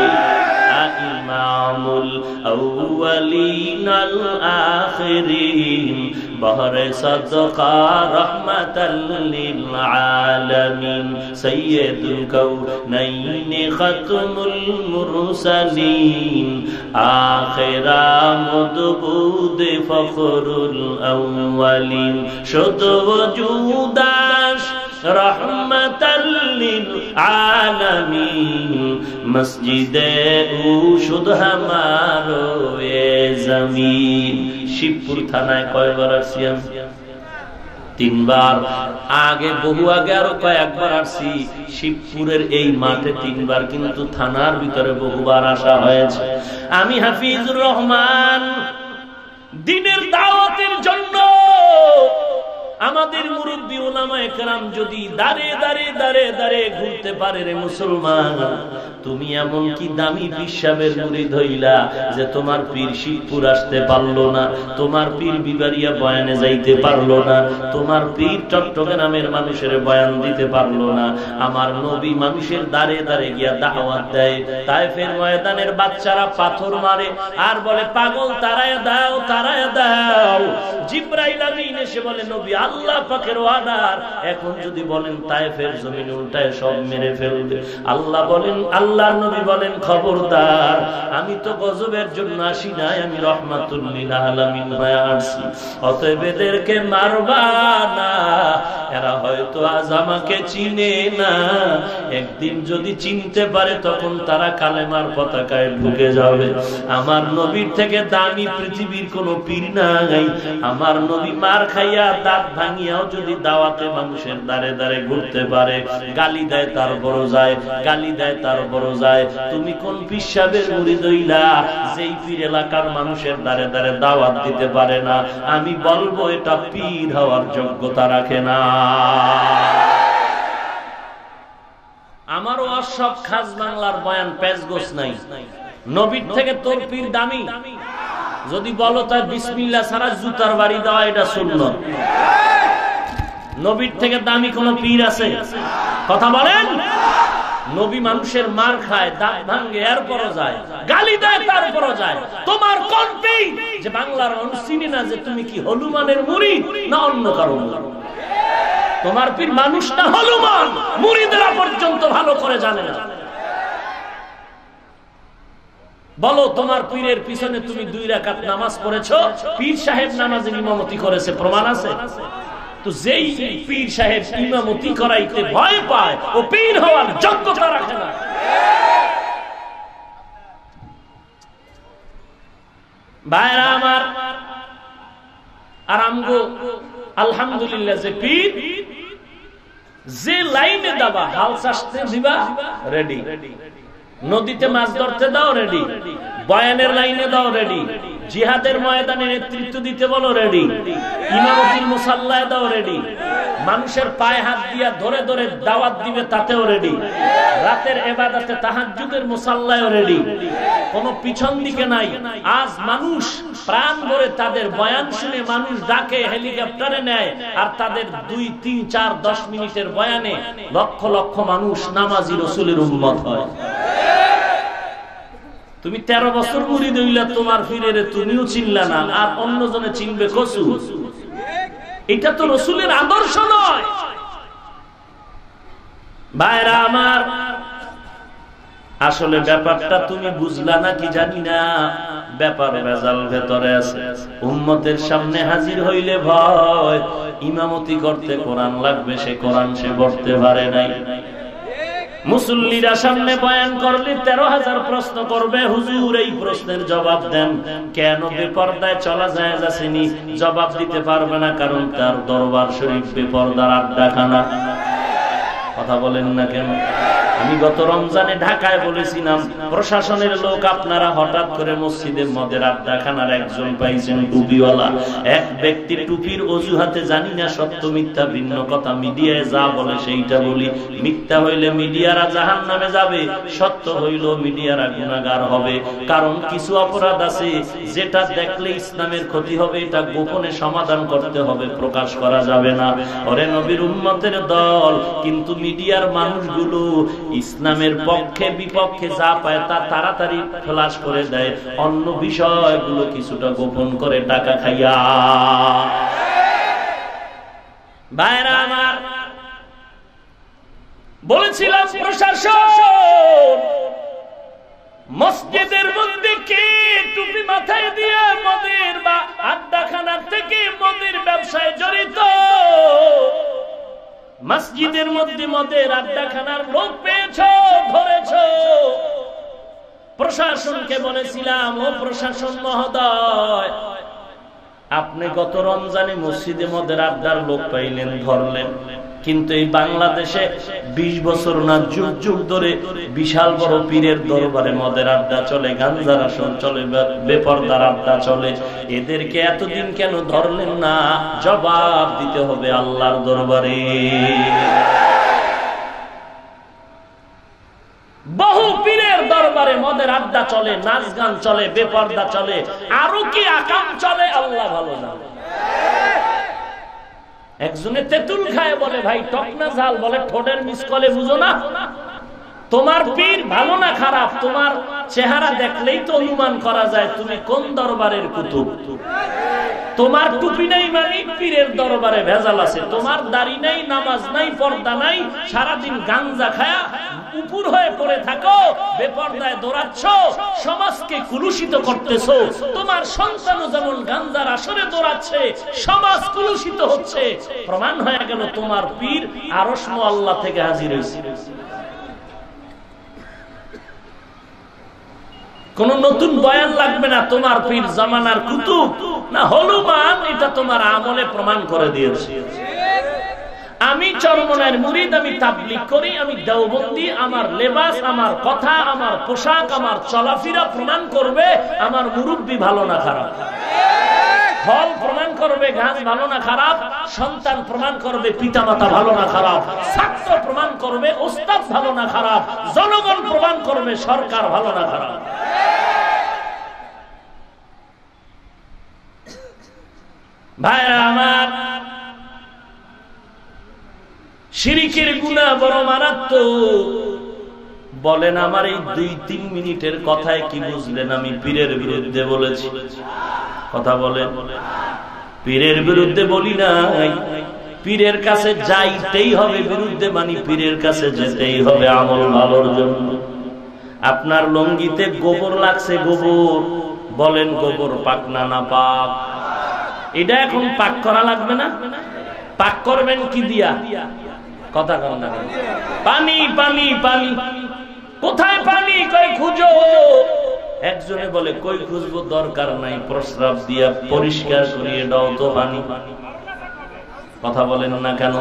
ইমামুল আউয়ালিন আল আখিরিন বহরে সাদকা রাহমাতাল লিল আলামিন সাইয়্যিদুল কাউনাইন খাতমুল মুরসালিন আখিরা মুদবুদ ফখরুল আউয়ালিন শুদ্ধ ওজুদাস রহমাতাল লিল আলামিন মসজিদে উশুদ হামারো এ জমিন। শিবপুর থানায় কয়বার আসছি? 3 বার। আগে বহু আগে আরো কয়েকবার আসছি। শিবপুরের এই মাঠে 3 বার, কিন্তু থানার ভিতরে বহুবার আসা হয়েছে। আমি হাফিজুর রহমান দিনের দাওয়াতের জন্য আমাদের মুরব্বী উলামায়ে কেরাম যদি দাঁড়ে দাঁড়ে দাঁড়ে দাঁড়ে ঘুরতে পারে রে মুসলমান, তুমি এমন কি দামি পিসাবের মুরিদ হইলা যে তোমার পীর শিবপুর আসতে পারলো না, তোমার পীর বিবাড়িয়া বয়ানে যাইতে পারলো না, তোমার পীর চট্টগ্রামের মানুষের বয়ান দিতে পারলো না। আমার নবী মানুষের দাঁড়ে দাঁড়ে গিয়া দাওয়াত দেয়। তায়েফের ময়দানের বাচ্চারা পাথর মারে আর বলে পাগল তারায় দাও তারায় দাও। জিবরাইল আমিন এসে বলে নবী আল্লাহ পাকের ওয়াদার, এখন যদি বলেন তায়েফের জমিন উল্টায় সব মেরে ফেলবে। আল্লাহ বলেন, আল্লাহর নবী বলেন খবরদার, আমি তো গজবের জন্য আসি নাই, আমি রহমাতুল লিল আলামিন হয়ে আসছি। অতএব এদেরকে মারবা না, এরা হয়তো আজ আমাকে চিনে না, একদিন যদি চিনতে পারে তখন তারা কালেমার পতাকায় ঢুকে যাবে। আমার নবীর থেকে দামি পৃথিবীর কোন পীর নাই। আমার নবী মার খাইয়া দাঁত ভাঙিয়াও যদি দাওয়াতে মানুষের দাঁড়ে দাঁড়ে ঘুরতে পারে, গালি দেয় তার বড় যায়, গালি দেয় তার বড় যায়। তুমি কোন পিসাবের মুরিদ হইলা যেই পীর এলাকার মানুষের দাঁড়ে দাঁড়ে দাওয়াত দিতে পারে না? আমি বলবো এটা পীর হওয়ার যোগ্যতা রাখে না। আমারও সব খাস বাংলার বয়ান পেজগোস নাই। নবীর থেকে তোর পীর দামি যদি বলো তাই বিসমিল্লাহ ছাড়া জুতার বাড়ি দেওয়া এটা সুন্নাত। নবীর থেকে দামি কোন পীর আছে? কথা বলেন। নবী মানুষের মার খায়, দাঁত ভাঙে, এরপরও যায়, গালি দেয়, তারপরও যায়। তোমার কোন পীর যে বাংলার মানুষ চিনি না যে তুমি কি হনুমানের মুরিদ না অন্য কারো মুরিদ? তোমার পীর মানুষ না হনুমান, মুরিদরা পর্যন্ত ভালো করে জানে না। বলো তোমার পীরের পিছনে তুমি 2 রাকাত নামাজ পড়েছো, পীর সাহেব নামাজে ইমামতি করেছে, প্রমাণ আছে? তো যেই পীর সাহেব ইমামতি করাইতে ভয় পায় ও পীর হওয়ার যোগ্যতা রাখে না। ভাইরা আমার, আর আমগো আলহামদুলিল্লাহ যে পীর যে লাইনে দাবা, হাল চাষতে দিবা রেডি, নদীতে মাছ ধরতে দাও রেডি, বয়ানের লাইনে দাও রেডি, জিহাদের ময়দানে নেতৃত্ব দিতে বলো রেডি, ইমামতির মুসাল্লায় দাও রেডি, মানুষের পায়ে হাত দিয়া ধরে ধরে দাওয়াত দিবে তাতেও রেডি, রাতের ইবাদতে তাহাজ্জুদের মুসাল্লায়ও রেডি, কোনো পিছন দিকে নাই। আজ মানুষ প্রাণ ভরে তাদের বয়ান শুনে মানুষ ডাকে, হেলিকপ্টারে নেয়, আর তাদের 2, 3, 4, 10 মিনিটের বয়ানে লক্ষ লক্ষ মানুষ নামাজি রাসূলের উম্মত হয়। তুমি 13 বছর মুরিদ হইলা, তোমার পীরের তুমিও চিনলা না, আর অন্যজনে চিনবে কসু। এটা তো রাসূলের আদর্শ নয়। ভাইরা আমার, আসলে ব্যাপারটা তুমি বুঝলা না কি জানি না, ব্যাপার ভেজাল ভেতরে আছে। উম্মতের সামনে হাজির হইলে ভয়, ইমামতি করতে কোরআন লাগবে, সে কোরআন সে পড়তে পারে নাই। মুসল্লিরা সামনে বয়ান করলে 13,000 প্রশ্ন করবে, হুজুর এই প্রশ্নের জবাব দেন, কেন বেপরদায় চলা যায় যাচ্ছেনি? জবাব দিতে পারবে না, কারণ তার দরবার শরীফ বেপরদার আড্ডাখানা। কথা বলেন না কেন? আমি গত রমজানে ঢাকায় বলেছিলাম, প্রশাসনের লোক আপনারা হঠাৎ করে মসজিদের মদের আড্ডাখানার একজন পাইছেন টুপিওয়ালা এক ব্যক্তি, টুপির অজুহাতে জানি না সত্য মিথ্যা ভিন্ন কথা, মিডিয়ায় যা বলে সেইটা বলি, মিথ্যা হইলে মিডিয়ারা জাহান্নামে যাবে, সত্য হইল মিডিয়ারা গুনাহগার হবে। কারণ কিছু অপরাধ আছে যেটা দেখলে ইসলামের ক্ষতি হবে, এটা গোপনে সমাধান করতে হবে, প্রকাশ করা যাবে না। ওরে নবীর উম্মতের দল, কিন্তু মিডিয়ার মানুষগুলো ইসলামের পক্ষে বিপক্ষে যা পায় তা তাড়াতাড়ি ফ্লাশ করে দেয়, অন্য বিষয়গুলো কিছুটা গোপন করে টাকা খাইয়া। ভাইরা আমার, বলেছিলাম প্রশাসন মসজিদের মধ্যে কে টুপি মাথায় দিয়ে মদের বা আড্ডাখানার থেকে মদের ব্যবসায় জড়িত, মসজিদের মধ্যে মদের আড্ডাখানার লোক পেয়েছো, ধরেছো। প্রশাসনকে বলেছিলাম, ও প্রশাসন মহোদয়, আপনি গত রমজানে মসজিদে মদের আড্ডার লোক পাইলেন, ধরলেন, কিন্তু এই বাংলাদেশে 20 বছর না যুগ যুগ ধরে বিশাল বড় পীরের দরবারে মদের আড্ডা চলে, গাঞ্জার আসন চলে, বেপরদার আড্ডা চলে। এদেরকে এতদিন কেন ধরলেন না? জবাব দিতে হবে আল্লাহর দরবারে। বহু পীরের দরবারে মদের আড্ডা চলে, নাচ গান চলে, বেপরদা চলে, আরো কি আকাম চলে আল্লাহ ভালো জানে। একজনে তেঁতুল খায় বলে ভাই টক না ঝাল, বলে ঠোঁটের মিসকলে বুঝো না। তোমার পীর ভালো না খারাপ তোমার চেহারা দেখলেই তো অনুমান করা যায় তুমি কোন দরবারের কুতুব। তোমার টুপি নাই মানে পীরের দরবারে ভেজাল আছে, তোমার দাড়ি নাই, নামাজ নাই, পর্দা নাই, সারাদিন গাঞ্জা খায়া উপর হয়ে পড়ে থাকো, বেপরদায় দৌড়াচ্ছ, সমাজকে কুলুষিত করতেছো। তোমার সন্তানও যেমন গাঞ্জার আসরে দৌড়াচ্ছে, সমাজ কুলুষিত হচ্ছে। প্রমাণ হয়ে গেল তোমার পীর আরশ মুআল্লা থেকে হাজির হয়েছে। কোন নতুন বয়ান লাগবে না, তোমার পীর জামানার কুতুব না হলুমান, এটা তোমার আমলে প্রমাণ করে দিয়েছে। আমি চরমনায়ের মুরিদ, আমি তাবলীগ করি, আমি দেওবন্দি, আমার লেবাস, আমার কথা, আমার পোশাক, আমার চলাফেরা প্রমাণ করবে আমার মুরব্বি ভালো না খারাপ। ফল প্রমাণ করবে গাছ ভালো না খারাপ, সন্তান প্রমাণ করবে পিতামাতা ভালো না খারাপ, ছাত্র প্রমাণ করবে ওস্তাদ ভালো না খারাপ, জনগণ প্রমাণ করবে সরকার ভালো না খারাপ। ভাইরা আমার, শিরকের গুনাহ বড় মারাত্মক। বলেন আমার এই 2-3 মিনিটের কথায় কি বুঝলেন? আমি পীরের বিরুদ্ধে বলেছি? কথা বলেন। পীরের বিরুদ্ধে বলি নাই, পীরের কাছে যাইতেই হবে বিরুদ্ধে, মানে পীরের কাছে যেতেই হবে আমল ভালোর জন্য। আপনার লঙ্গিতে গোবর লাগছে, গোবর, বলেন গোবর পাক না না পাক? এটা এখন পাক করা লাগবে না? পাক করবেন কি দিয়া? কথা কর না, পানি পানি পানি। কোথায় পানি? কই খুঁজো। একজনে বলে কই খুঁজবো, দরকার নাই, প্রস্রাব দিয়া পরিষ্কার করিয়ে দাও তো পানি। কথা বলেন না কেন?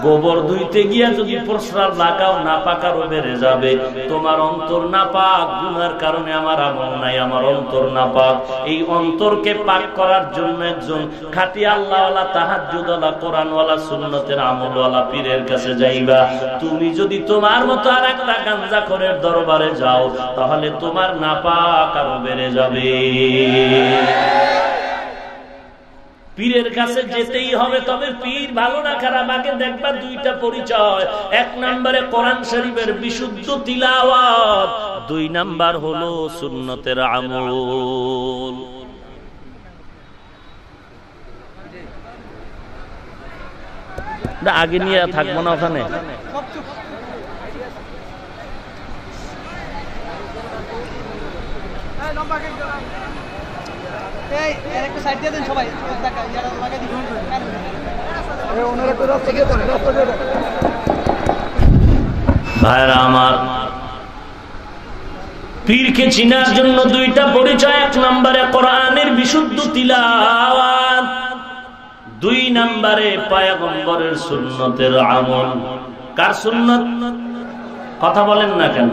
গোবর ধুইতে গিয়া যদি প্রস্রাব লাগাও, নাপাকারও বেড়ে যাবে। তোমার অন্তর নাপাক, গুনার কারণে আমার আমল নাই, আমার অন্তর নাপাক। এই অন্তরকে পাক করার জন্য একজন খাঁটি আল্লাহওয়ালা, তাহাজ্জুদওয়ালা, কোরআনওয়ালা, সুন্নতের আমলওয়ালা পীরের কাছে যাইবা। তুমি যদি তোমার মতো আর একটা গাঞ্জাখোরের দরবারে যাও, তাহলে তোমার নাপাক আরো বেড়ে যাবে। পীরের কাছে যেতেই হবে। তবে পীর ভালো না খারাপ আগে দেখবা 2টা পরিচয়। 1 নম্বরে কোরআন শরীফের বিশুদ্ধ তিলাওয়াত, 2 নাম্বার হলো সুন্নতের আমল। আগে নিয়ে থাকবো না ওখানে। ভাইরা আমার, পীরকে চিনার জন্য 2টা পরিচয়। 1 নম্বরে কোরআনের বিশুদ্ধ তিলাওয়াত, 2 নম্বরে পয়গম্বরের সুন্নতের আমল। কার সুন্নত? কথা বলেন না কেন?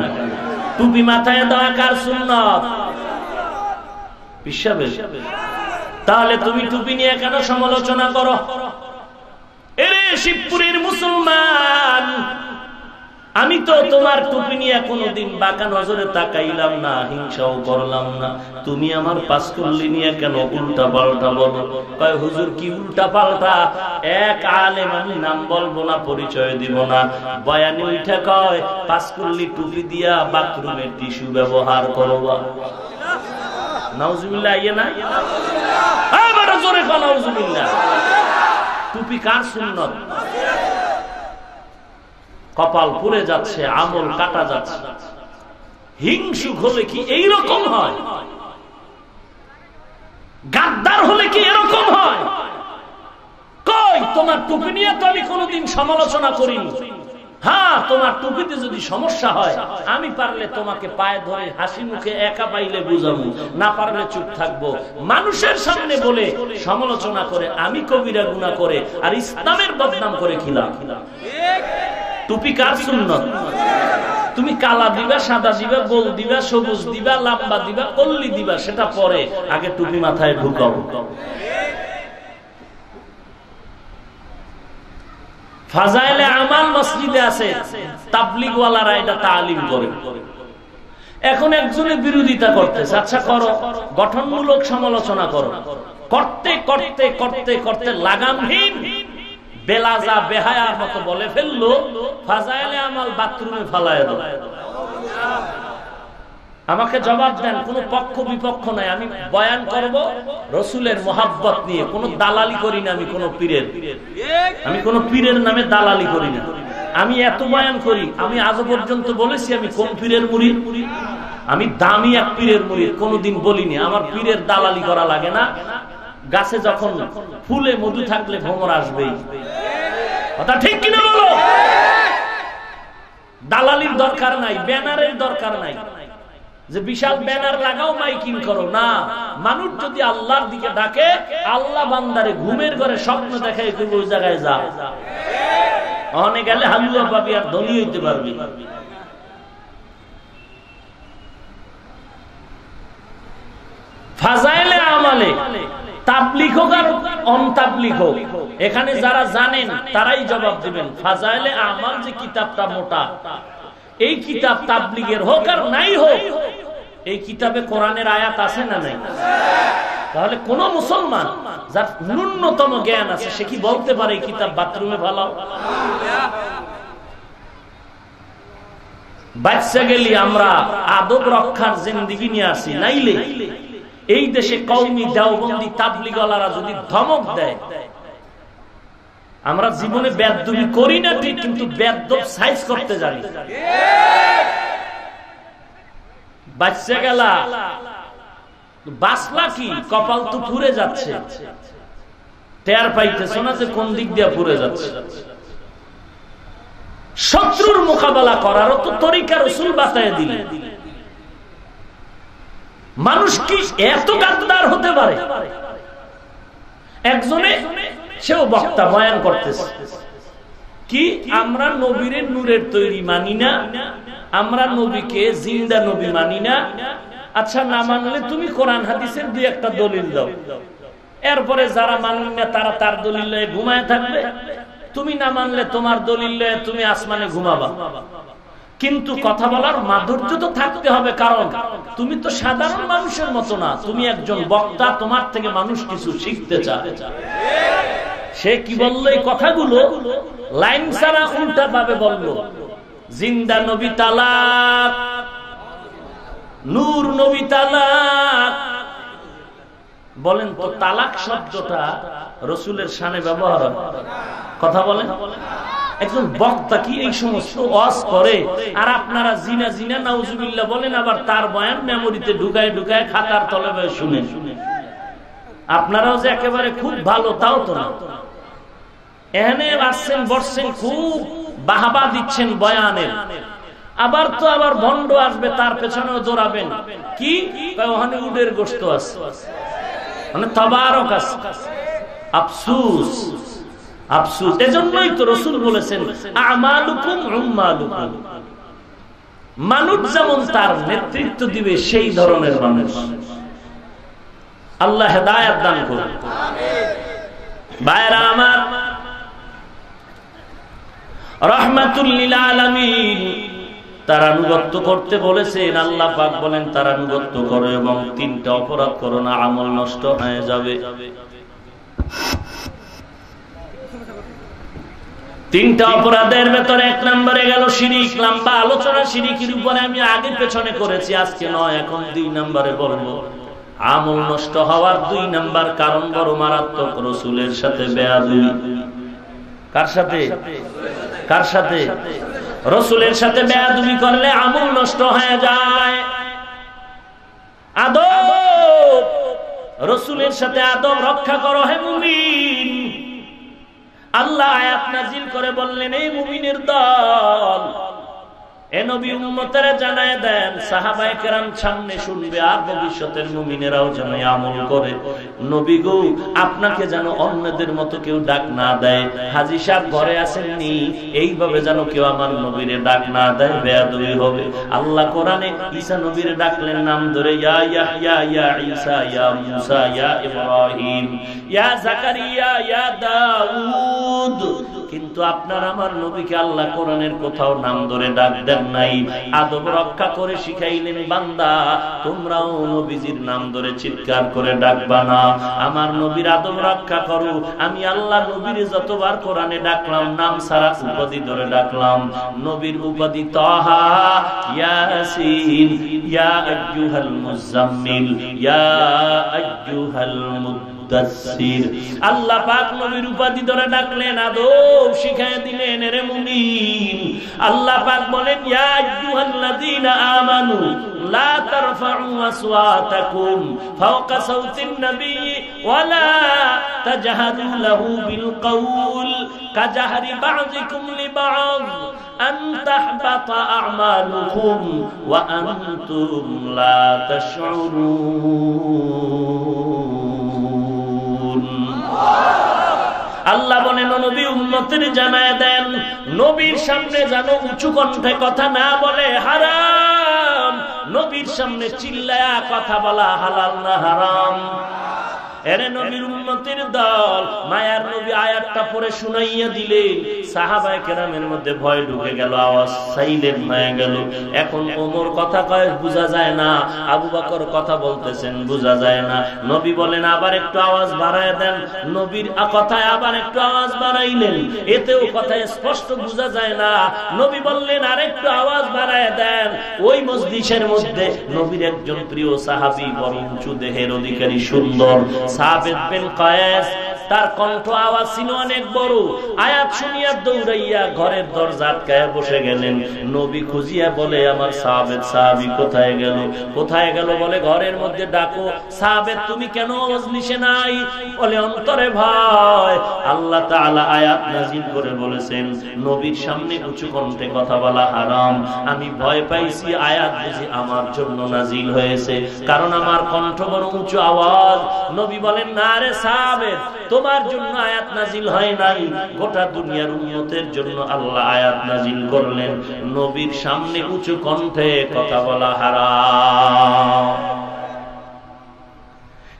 টুপি মাথায় দেওয়া কার সুন্নত? বিশ্বাবেশ। তাহলে তুমি টুপি নিয়ে কেন সমালোচনা করো? এরে শিবপুরের মুসলমান, আমি তো তোমার টুপি নিয়ে কোনোদিন বাঁকা নজরে তাকাইলাম না, হিংসাও করলাম না। তুমি আমার পাঁচকুল্লি নিয়ে কেন উল্টা পাল্টা বলো? কয় হুজুর কি উল্টা পাল্টা? এক আলেম, আমি নাম বলবো না, পরিচয় দিব না, বয়ানে উঠে কয় পাঁচকুল্লি টুপি দিয়া বাথরুমের টিস্যু ব্যবহার করবা। নাউজুবিল্লাহ। ইয়ে না আবার জোরে কও নাউজুবিল্লাহ। টুপি কার সুন্নত? কপাল পুড়ে যাচ্ছে, আমল কাটা যাচ্ছে। হিংসুক হলে কি এইরকম হয়? গাদ্দার হলে কি এরকম হয়? কই তোমার টুপি নিয়ে তো আমি কোনোদিন সমালোচনা করিনি। হ্যাঁ, তোমার টুপিতে যদি সমস্যা হয় আমি পারলে তোমাকে পায়ে ধরে হাসি মুখে একা পাইলে বুঝাবো, না পারলে চুপ থাকবো। মানুষের সামনে বলে সমালোচনা করে আমি কবিরা গুনাহ করে আর ইসলামের বদনাম করে খিলাফ। টুপি কার সুন্নত? তুমি কালা দিবা, সাদা দিবা, গোল দিবা, সবুজ দিবা, লম্বা দিবা, কল্লি দিবা, সেটা পরে, আগে টুপি মাথায় ঢুকাও। ফাজাইলে আমাল মসজিদে আছে, তাবলীগ ওয়ালারা এটা তালিম করে। এখন একজনের বিরোধিতা করতেছে, আচ্ছা করো, গঠনমূলক সমালোচনা করো। করতে করতে করতে করতে লাগামহীন বেলাজা বেহায়ার মতো বলে ফেললো, ফাজাইলে আমাল বাথরুমে ফালায় দাও। আমাকে জবাব দেন, কোন পক্ষ বিপক্ষ নাই, আমি বয়ান করব রসুলের মোহাব্বত নিয়ে, কোন দালালি করি না। আমি কোন পীরের নামে দালালি করি না। আমি এত বয়ান করি, আমি আজও পর্যন্ত বলেছি আমি কোন পীরের মুরিদ? আমি দামি এক পীরের মুরিদ, কোনদিন বলিনি আমার পীরের দালালি করা লাগে না। গাছে যখন ফুলে মধু থাকলে ভ্রমর আসবেই, কথা ঠিক কিনা বলো? দালালির দরকার নাই, ব্যানারের দরকার নাই যে বিশাল ব্যানার লাগাও মাইকিং করো না। মানুষ যদি আল্লাহর দিকে ডাকে, আল্লাহ বান্দারে ঘুমের ঘরে স্বপ্ন দেখায় তুমি ওই জায়গায় যাও। অনেক গেলে হালুয়া পাবি আর ধনী হইতে পারবি। ফাজাইলে আমালে তাবলীগ হোক আর অনতাবলীগ হোক, এখানে যারা জানেন তারাই জবাব দিবেন। ফাজাইলে আমাল যে কিতাবটা মোটা, এই কিতাব তাবলীগের হোক আর নাই হোক, এই কিতাবে কোরআনের আয়াত আছে না নাই? তাহলে কোন মুসলমান যার ন্যূনতম জ্ঞান আছে সে কি বলতে পারে এই কিতাব বাথরুমে ফালাও? বাচ্চা গেলি আমরা আদব রক্ষার জিন্দেগি নিয়ে আসি, নাইলে এই দেশে কওমি দেওবন্দি তাবলীগওয়ালারা যদি ধমক দেয়, আমরা জীবনে বেয়াদবি করি না ঠিক, কিন্তু বেয়াদব সাইজ করতে জানি। বাচ্চা গেলা বাসলা কি, কপাল তো পুড়ে যাচ্ছে, টের পাইতেছ না যে কোন দিক দিয়ে পুড়ে যাচ্ছে। শত্রুর মোকাবেলা করারও তো তরিকা রাসূল বাতায় দিলেন। মানুষ কি এত গাদ্দার হতে পারে? একজনে সেও বক্তা বয়ান করতেছে কি, আমরা নবীর নূরের তৈরি মানি না, আমরা নবীকে জিন্দা নবী মানি না। আচ্ছা, না মানলে তুমি কোরআন হাদিসের দুই একটা দলিল দাও। এরপরে যারা মানেন না তারা তার দলিল লয়ে ঘুমায় থাকবে, তুমি না মানলে তোমার দলিল লয়ে তুমি আসমানে ঘুমাবা। কিন্তু কথা বলার মাধুর্য তো থাকতে হবে, কারণ তুমি তো সাধারণ মানুষের মতো না, তুমি একজন বক্তা, তোমার থেকে মানুষ কিছু শিখতে চায়। সে কি বললো এই কথাগুলো লাইন ছাড়া উল্টা ভাবে বললো, জিন্দা নবী তালাক, নূর নবী তালাক। বলেন তো তালাক শব্দটা রাসূলের শানে ব্যবহার হয়? কথা বলেন। একজন বক্তা কি এই সমস্ত ওয়াজ করে, আর আপনারা জিনা জিনা নাউজুবিল্লাহ বলেন, আবার তার বয়ান মেমোরিতে ঢুকায় ঢুকায় খাতার তলে বসে শুনেন। আপনারাও যে একেবারে খুব ভালো তাও তো না। এখানে আসছেন বসছেন, খুব বাহাবা দিচ্ছেন বয়ানের, আবার তো আবার ভণ্ড আসবে তার পেছনেও দৌড়াবেন। কি ওখানে উডের গোশত আছে, মানে তবারক আছে। আফসুস আফসুস। এজন্যই তো রাসূল বলেছেন আমালুকুম উম্মালুকুম, মানুষ যেমন তার নেতৃত্ব দিবে সেই ধরনের মানুষ। আল্লাহ হেদায়েত দান করুন। ভাইরা আমার, রাহমাতুল লিল আলামিন তার আনুগত্য করতে বলেছেন। আল্লাহ পাক বলেন তার আনুগত্য করো এবং তিনটা অপরাধ করো না, আমল নষ্ট হয়ে যাবে। তিনটা অপরাধের ভেতরে এক নম্বরে গেল শিরিক। লম্বা আলোচনা শিরিকের উপরে আমি আগে পেছনে করেছি, আজকে নয়, এখন 2 নম্বরে বলবো। আমল নষ্ট হওয়ার 2 নম্বর কারণ বড় মারাত্মক, রাসূলের সাথে বেয়াদবি। কার সাথে? কার সাথে? রাসূলের সাথে বেয়াদবি করলে আমল নষ্ট হয়ে যায়। আদব, রাসূলের সাথে আদব রক্ষা করো হে মুমিন। আল্লাহ আয়াত নাজিল করে বললেন, এই মুমিনের দল, এ নবী উম্মতেরা জানায় দেন, সাহাবায়ে কেরাম সামনে শুনবে আর ভবিষ্যতের মুমিনেরাও যেন আমল করে। নবী গো, আপনাকে যেন অন্যদের মতো কেউ ডাক না দেয়, হাজী সাহেব ঘরে আসেননি এইভাবে যেন কেউ আমার নবীরে ডাক না দেয়, বেয়াদবি হবে। আল্লাহ কোরআনে ঈসা নবীরে ডাকলেন নাম ধরে, ইয়া ইয়াহইয়া, ইয়া ঈসা, ইয়া মূসা, ইয়া ইব্রাহিম, ইয়া জাকারিয়া, ইয়া দাউদ। কিন্তু আপনার আমার নবীকে আল্লাহ কোরআনের কোথাও নাম ধরে ডাক দেন নাই। আদব রক্ষা করে শিখাইলেন, বান্দা তোমরাও নবীজির নাম ধরে চিৎকার করে ডাকবা না, আমার নবীর আদব রক্ষা করো। আমি আল্লাহ নবীর যতবার কোরআনে ডাকলাম নাম সারা উপাধি ধরে ডাকলাম। নবীর উপাধি তাহা, ইয়াসিন, ইয়া আইয়ুহাল মুজাম্মিল, ইয়া আইয়ুহাল মুদাসসির। আল্লাহ পাক নবীর উপাধি ধরে ডাকলেন, আদব শিখায় দিলেন, রে মুমিন। আল্লাহ পাক বলেন, ইয়া আইয়ুহাল্লাযীনা আমানু লা তারফাউ আসওয়াতাকুম ফাওকা সাওতিন নবী ওয়া লা তাজহারু লাহু বিল কওল কাজাহরি বা'যিকুম লিবা'য আন তাহবাতা আ'মালুকুম ওয়া আনতুম লা তাশউরুন। আল্লাহ বলেন, নবী উম্মতের জানায় দেন, নবীর সামনে যেন উঁচু কণ্ঠে কথা না বলে, হারাম। নবীর সামনে চিল্লায়া কথা বলা হালাল না হারাম? এরে নবীর উম্মতের দল, মায়ার নবী আয়াতটা পড়ে শুনাইয়া দিলেন। সাহাবায়ে কেরামের মধ্যে ভয় ঢুকে গেল, আওয়াজ সাইলেন্ট হয়ে গেল। এখন ওমর কথা কয় বোঝা যায় না, আবু বকর কথা বলতেছেন বোঝা যায় না। নবী বলেন, আবার একটু আওয়াজ বাড়ায় দেন। নবীর কথায় আবার একটু আওয়াজ বাড়াইলেন, এতেও কথা স্পষ্ট বোঝা যায় না। নবী বললেন, আরেকটু আওয়াজ বাড়ায় দেন। ওই মজলিসের মধ্যে নবীর একজন প্রিয় সাহাবী, বড় উঁচু দেহের অধিকারী, সুন্দর, সাবিত বিন কায়েস, তার কণ্ঠ আওয়াজ ছিল অনেক বড়। আয়াত শুনিয়া দৌড়াইয়া ঘরের দরজা আটকায়া বসে গেলেন। নবী খুঁজিয়া বলে, আমার সাবিত সাহাবী কোথায় গেল? কোথায় গেল বলে, ঘরের মধ্যে ডাকো। সাবিত তুমি কেন মজলিসে নাই? বলে, অন্তরে ভয়। আল্লাহ তাআলা আয়াত নাযিল করে বলেছেন, নবীর সামনে উঁচু কণ্ঠে কথা বলা হারাম। আমি ভয় পাইছি, আয়াত বুঝি আমার জন্য নাযিল হয়েছে, কারণ আমার কণ্ঠ বড় উঁচু আওয়াজ। নবী বলেন, না রে সাবিত, তোমার জন্য আয়াত নাযিল হয় নাই, গোটা দুনিয়ার উম্মতের জন্য আল্লাহ আয়াত নাযিল করলেন, নবীর সামনে উঁচু কণ্ঠে কথা বলা হারাম।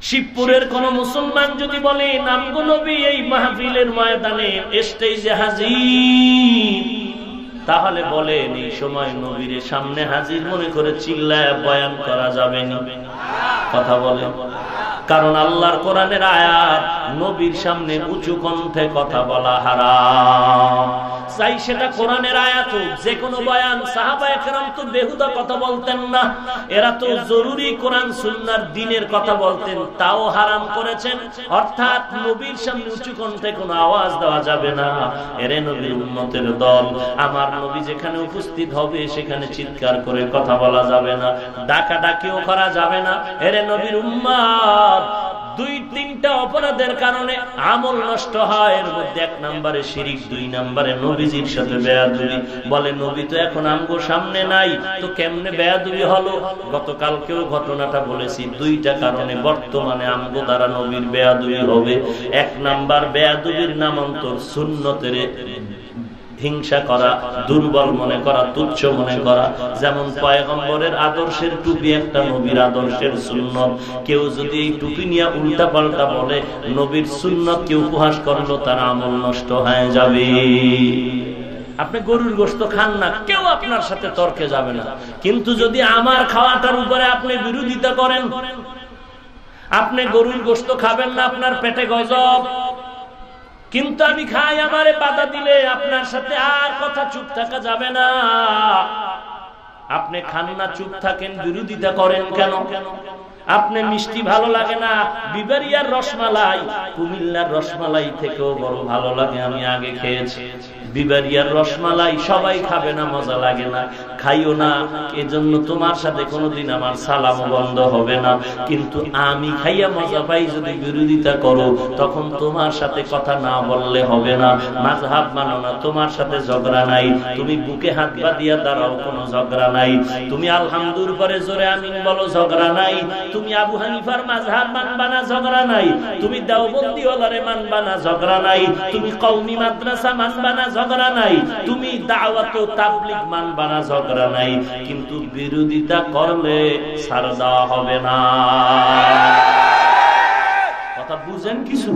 শিবপুরের কোন মুসলমান যদি বলে, আমগো নবী এই মাহফিলের ময়দানে স্টেজে হাজির, তাহলে বলেন এই সময় নবীর সামনে হাজির মনে করে চিল্লায় বয়ান করা যাবে না? কথা বলেন। কারণ আল্লাহর কোরআনের আয়াত, নবীর সামনে উঁচু কণ্ঠে কথা বলা হারাম। চাই সেটা কোরআনের আয়াত হোক, যে কোনো বয়ান। সাহাবায়ে কেরাম তো বেহুদা কথা বলতেন না, এরা তো জরুরি কোরআন সুন্নাহর দ্বীনের কথা বলতেন, তাও হারাম করেছেন। অর্থাৎ নবীর সামনে উঁচু কণ্ঠে কোনো আওয়াজ দেওয়া যাবে না। এরে নবীর উম্মতের দল, আমার নবী যেখানে উপস্থিত হবে সেখানে চিৎকার করে কথা বলা যাবে না, ডাকাডাকিও করা যাবে না। এরে নবীর উম্মত, দুই তিনটা অপরাধের কারণে আমল নষ্ট হয়। এর মধ্যে 1 নম্বরে শিরিক, 2 নম্বরে নবীজির সাথে বেয়াদবি। বলে, নবী তো এখন আমগো সামনে নাই, তো কেমনে বেয়াদবি হলো? গতকালকেও ঘটনাটা বলেছি, 2টা কারণে বর্তমানে আমগো দ্বারা নবীর বেয়াদবি হবে। 1 নাম্বার, বেয়াদবির নামান্তর সুন্নতের হিংসা করা, দুর্বল মনে করা, তুচ্ছ মনে করা। যেমন পয়গম্বরের আদর্শের টুপি একটা নবীর আদর্শের সুন্নত, কেউ যদি এই টুপি নিয়ে উল্টা পাল্টা বলে, নবীর সুন্নত কে উপহাস করলো, তার আমল নষ্ট হয়ে যাবে। আপনি গরুর গোশত খান না, কেউ আপনার সাথে তর্কে যাবে না। কিন্তু যদি আমার খাওয়াটার উপরে আপনি বিরোধিতা করেন, আপনি গরুর গোশত খাবেন না, আপনার পেটে গজব, কিন্তু আমি খাই, আমারে বাধা দিলে আপনার সাথে আর কথা চুপ থাকা যাবে না। আপনি খান না, চুপ থাকেন, বিরোধিতা করেন কেন? আপনি মিষ্টি ভালো লাগে না, বিবারিয়ার রসমালাই কুমিল্লার রসমালাই থেকেও বড় ভালো লাগে, আমি আগে খেয়েছি। বিবারিয়ার রসমালাই সবাই খাবে না, মজা লাগে না, খাইও না। এজন্য তোমার সাথে কোনোদিন আমার সালাম বন্ধ হবে না। কিন্তু আমি খাইয়া মজা পাই যদি বিরোধিতা করো, তখন তোমার সাথে কথা না বললে হবে না। মাযহাব মানো না, তোমার সাথে ঝগড়া নাই। তুমি বুকে হাত বাঁধিয়া দাঁড়াও, কোনো ঝগড়া নাই। তুমি আলহামদুর পরে জোরে আমিন বলো, ঝগড়া নাই। তুমি আবু হানিফার মাযহাব মানবা না, ঝগড়া নাই। তুমি দেওবন্দি ওলারে মানবা না, ঝগড়া নাই। তুমি কওমি মাদ্রাসা মানবা না, ঝগড়া নাই। তুমি দাওয়াত ও তাবলীগ মানবা না, ঝগড়া নাই। কিন্তু বিরোধিতা করলে ছাড় দেওয়া হবে না। কথা বুঝেন? কিছু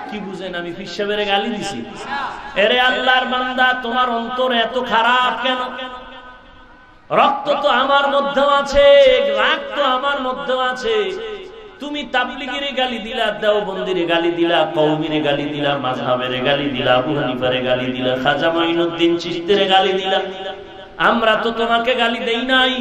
কি বুঝেন? আমি পীর সাহেবের গালি দিছি? এরে আল্লাহর বান্দা, তোমার অন্তর এত খারাপ কেন? রক্ত তো আমার মধ্যেও আছে, রাগ তো আমার মধ্যেও আছে। তুমি তাবলীগের গালি দিলা, দেওবন্দির গালি দিলা, কওমির গালি দিলা, মাযহাবের গালি দিলা, আবু হানিফার গালি দিলা, খাজা মাইনুদ্দিন চিশতির গালি দিলা। আমরা তো তোমাকে গালি দেই নাই।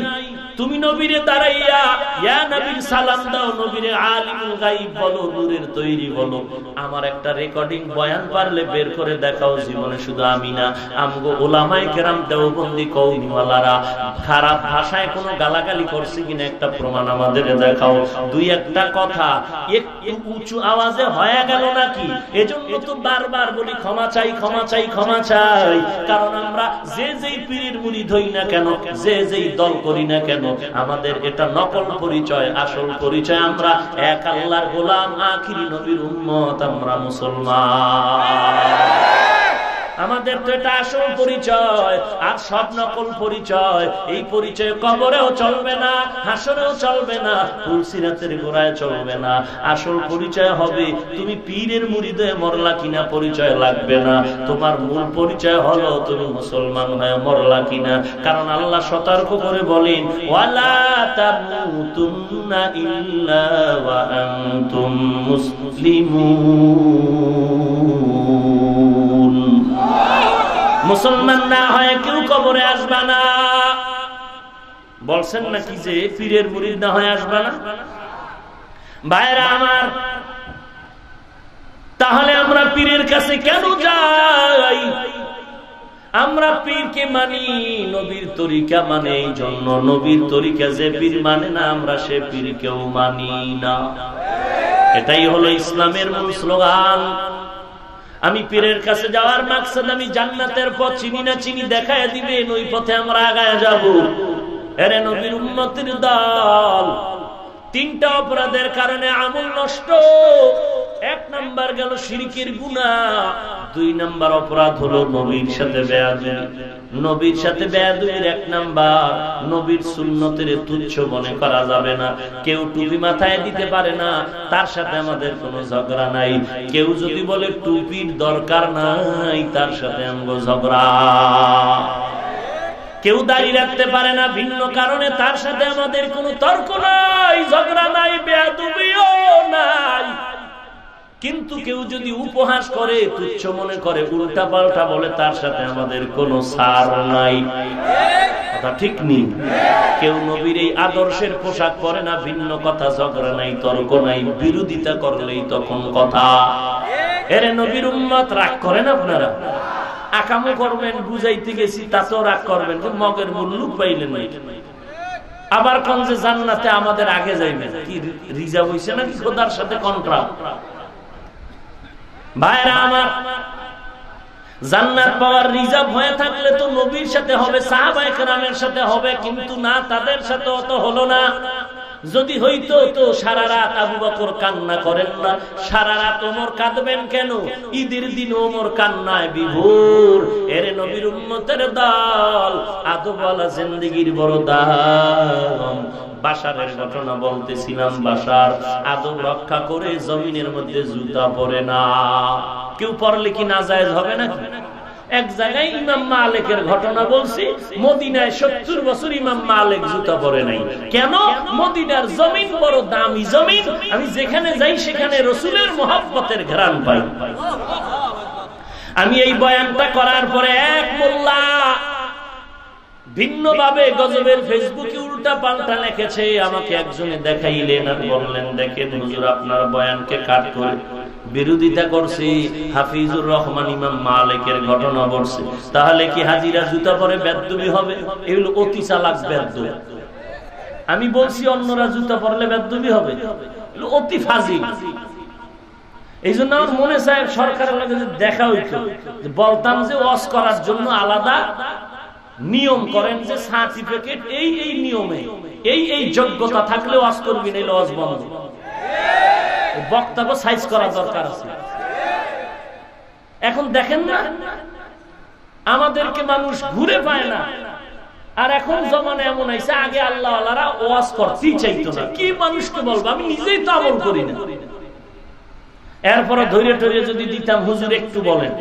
তুমি নবীরে দাঁড়াইয়া ইয়া নবীর সালাম দাও, নবীরে আলিমুল গায়ব বলো, নূরের তৈরি বলো। আমার একটা রেকর্ডিং বয়ান পারলে বের করে দেখাও। জীবনে শুধু আমি না, আমগো ওলামায়ে কেরাম দেওবন্দি কওমিওয়ালারা খারাপ ভাষায় কোনো গালাগালি করছে কিনা একটা প্রমাণ আমাদের দেখাও। দুই একটা কথা একটু উঁচু আওয়াজে হয়ে গেল নাকি? এজন্য তো বারবার বলি ক্ষমা চাই, ক্ষমা চাই, ক্ষমা চাই। কারণ আমরা যে যেই পীরের মুরিদ হই না কেন, যে যেই দল করি না কেন, আমাদের এটা নকল পরিচয়। আসল পরিচয় আমরা এক আল্লাহর গোলাম, আখিরি নবীর উম্মত, আমরা মুসলমান। আমাদের তো এটা আসল পরিচয়, আর সব নকল পরিচয়। এই পরিচয় কবরেও চলবে না, হাসরেও চলবে না, ফুলসিরাতের গোড়ায় চলবে না। আসল পরিচয় হবে তুমি পীরের মুরিদ হয়ে মরলা কিনা, পরিচয় লাগবে না। তোমার মূল পরিচয় হলো তুমি মুসলমান হয়ে মরলা কিনা। কারণ আল্লাহ সতর্ক করে বলেন, ওয়ালা তামুতুন্না ইল্লা ওয়া আনতুম মুসলিমুন। মুসলমান না হয় কেউ কবরে আসবা না। বলছেন নাকি যে পীরের মুরিদ না হয় আসবা না? ভাইরা আমার, তাহলে আমরা পীরের কাছে কেন যাই? আমরা পীরকে মানি, নবীর তরিকা মানে এই জন্য। নবীর তরিকা যে পীর মানে না, আমরা সে পীরকেও মানি না। এটাই হলো ইসলামের মূল স্লোগান। আমি পীরের কাছে যাওয়ার মাকসাদ, আমি জান্নাতের পথ চিনি না, চিনি দেখায় দিবেন, ওই পথে আমরা আগায় যাব। এরে নবীর উম্মতের দল, তিনটা অপরাধের কারণে আমল নষ্ট। এক নাম্বার গেল শিরকের গুনাহ, দুই নাম্বার অপরাধ হলো নবীর সাথে বেয়াদবি। নবীর সাথে বেয়াদবির এক নাম্বার, নবীর সুন্নতের তুচ্ছ মনে করা যাবে না। কেউ টুপি মাথায় দিতে পারে না, তার সাথে আমাদের কোনো ঝগড়া নাই। কেউ যদি বলে টুপির দরকার নাই, তার সাথে আমগো ঝগড়া। কেউ দাঁড়িয়ে রাখতে পারে না ভিন্ন কারণে, তার সাথে আমাদের কোনো তর্ক নাই, ঝগড়া নাই, বেয়াদবিও নাই। কিন্তু কেউ যদি উপহাস করে, তুচ্ছ মনে করে, উল্টা পাল্টা বলে, তার সাথে আমাদের কোনো ছাড় নাই। কথা ঠিক নেই? কেউ নবীর এই আদর্শের পোশাক পরে না, ভিন্ন কথা, ঝগড়া নাই, তর্ক নাই। বিরোধিতা করলেই তখন কথা। এরে নবীর উম্মত, রাগ করেন আপনারা? আকামো করবেন, বুঝাইতে গেছি, তাতেও রাগ করবেন, মগের মুল্লুক পাইলেন নাই। আবার কোন যে জান্নাতে আমাদের আগে যাইবেন, কি রিজার্ভ হইছে নাকি খোদার সাথে কন্ট্রাক্ট? ভাইরা আমার, জান্নাত পাওয়ার রিজার্ভ হয়ে থাকলে তো নবীর সাথে হবে, সাহাবায়ে কেরামের সাথে হবে, কিন্তু না, তাদের সাথে অত হলো না। যদি হইতো তো সারা রাত আবু বকর কান্না করেন না, সারা রাত ওমর কাঁদবেন কেন? ঈদের দিন ওমর কান্নায় বিভোর। এরে নবীর উম্মতের দল, আদবওয়ালা জিন্দেগির বড় দাম। বাশারের ঘটনা বলতেছিলাম। বাশার আদব রক্ষা করে জমিনের মধ্যে জুতা পরে না। কেউ পরলে কি নাজায়েজ হবে নাকি? এক জায়গায় ইমাম মালিকের ঘটনা বলছি, মদিনায় 70 বছর ইমাম মালিক জুতা পরে নাই। কেন? মদিনার জমিন বড় দামি জমিন, আমি যেখানে যাই সেখানে রাসূলের মহব্বতের ঘ্রাণ পাই। আমি এই বয়ানটা করার পরে এক মোল্লা ভিন্নভাবে গজবের ফেসবুকে উল্টা পাল্টা লিখেছে। আমাকে একজনে দেখাইলেন আর বললেন, দেখেন হুজুর, আপনার বয়ানকে কাট করে বিরোধিতা করছি, হাফিজুর রহমান ইমাম মালিকের ঘটনা বলছে, তাহলে কি হাজিরা জুতা পরে বেদবি হবে? এগুলো অতি চালাক বেদবি। আমি বলছি অন্যরা জুতা পরলে বেদবি হবে, অতি ফাজিল। এই জন্য আমার মনে চায় সরকারের লগে দেখা হইতো, বলতাম যে ওয়াজ করার জন্য আলাদা নিয়ম করেন, যে সার্টিফিকেট এই এই নিয়মে এই যোগ্যতা থাকলে ওয়াজ করবি, না ওয়াজ বন্ধ। বক্তব্য সাইজ করা দরকার আছে। এখন দেখেন না, আমাদেরকে মানুষ ঘুরে পায় না। আর এখন জমানা এমন হয়েছে, আগে আল্লাহ আল্লাহরা ওয়াজ করতেই চাইতো না। কি মানুষকে বলবো, আমি নিজেই তো আমল করি না। এরপরে ধৈর্য টৈর্য যদি দিতাম, হুজুর একটু বলেন,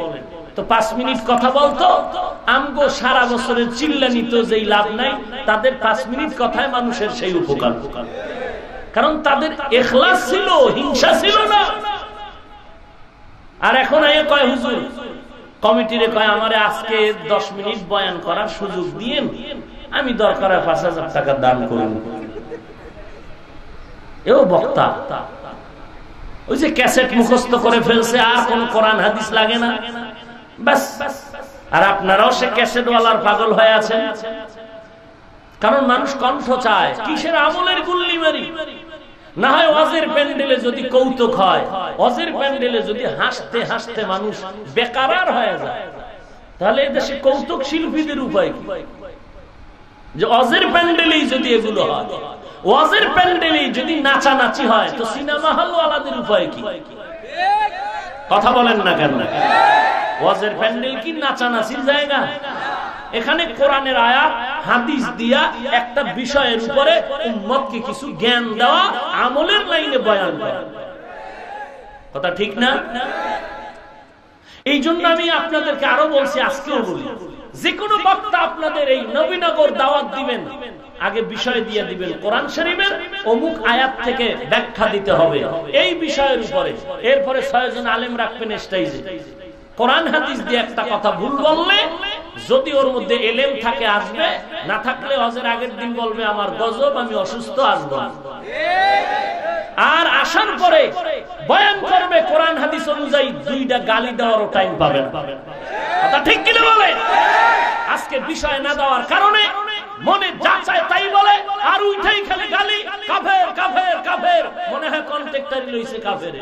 তো 5 মিনিট কথা বলতো। আমগো সারা বছরের চিল্লা নিত যেই লাভ নাই, তাদের 5 মিনিট কথায় মানুষের সেই উপকার। কারণ তাদের ইখলাস ছিল, হিংসা ছিল না। আর এখন আইয়ে কয় হুজুর কমিটিরে কয় আমারে আজকে 10 মিনিট বয়ান করার সুযোগ দিয়েন, আমি দরকার 5,000 টাকা দান করব। এও বক্তা, ওই যে ক্যাসেট মুখস্থ করে ফেলছে, আর কোন কোরআন হাদিস লাগে না, বাস। আর আপনারাও সে ক্যাসেটওয়ালার পাগল হয়ে আছেন। কারণ মানুষ কণ্ঠ চায়, কিসের আমলের গুল্লি মারি। না হয় ওয়াজের প্যান্ডেলে যদি কৌতুক হয়, ওয়াজের প্যান্ডেলে যদি হাসতে হাসতে মানুষ বেকারার হয়ে যায়, তাহলে এদেশে কৌতুক শিল্পীদের উপায় কি? যে ওয়াজের প্যান্ডেলেই যদি এগুলো হয়, ওয়াজের প্যান্ডেলেই যদি নাচানাচি হয়, তো সিনেমা হলওয়ালাদের উপায় কি? কথা বলেন না কেন? ওয়াজের প্যান্ডেল কি নাচানাচির জায়গা? এখানে কোরআনের আয়াত হাদিস দিয়া একটা বিষয়ের উপরে উম্মতকে কিছু জ্ঞান দেওয়া, আমলের লাইনে বয়ান করা। কথা ঠিক না? এই জন্য আমি আপনাদেরকে আরো বলছি, আজকেও বলি, যে কোনো বক্তা আপনাদের এই নবীনগর দাওয়াত দিবেন, আগে বিষয় দিয়ে দিবেন কোরআন শরীফের অমুক আয়াত থেকে ব্যাখ্যা দিতে হবে এই বিষয়ের উপরে। এরপরে 6 জন আলেম রাখবেন স্টেজে। কোরআন হাদিস দিয়ে একটা কথা ভুল বললে, যদি ওর মধ্যে এলেম থাকে আসবে, না থাকলে হজের আগের দিন বলবে আমার গজব, আমি অসুস্থ, আসবো। আর আসার পরে বয়ান করবে কোরআন হাদিস অনুযায়ী, 2টা গালি দেওয়ারও টাইম পাবেন। কথা ঠিক কিনা বলে? আজকে বিষয় না দেওয়ার কারণে মনে যা চায় তাই বলে, আর উঠাই খালি গালি, কাফের কাফের কাফের, মনে হয় কন্ট্রাক্টরি লইছে কাফের।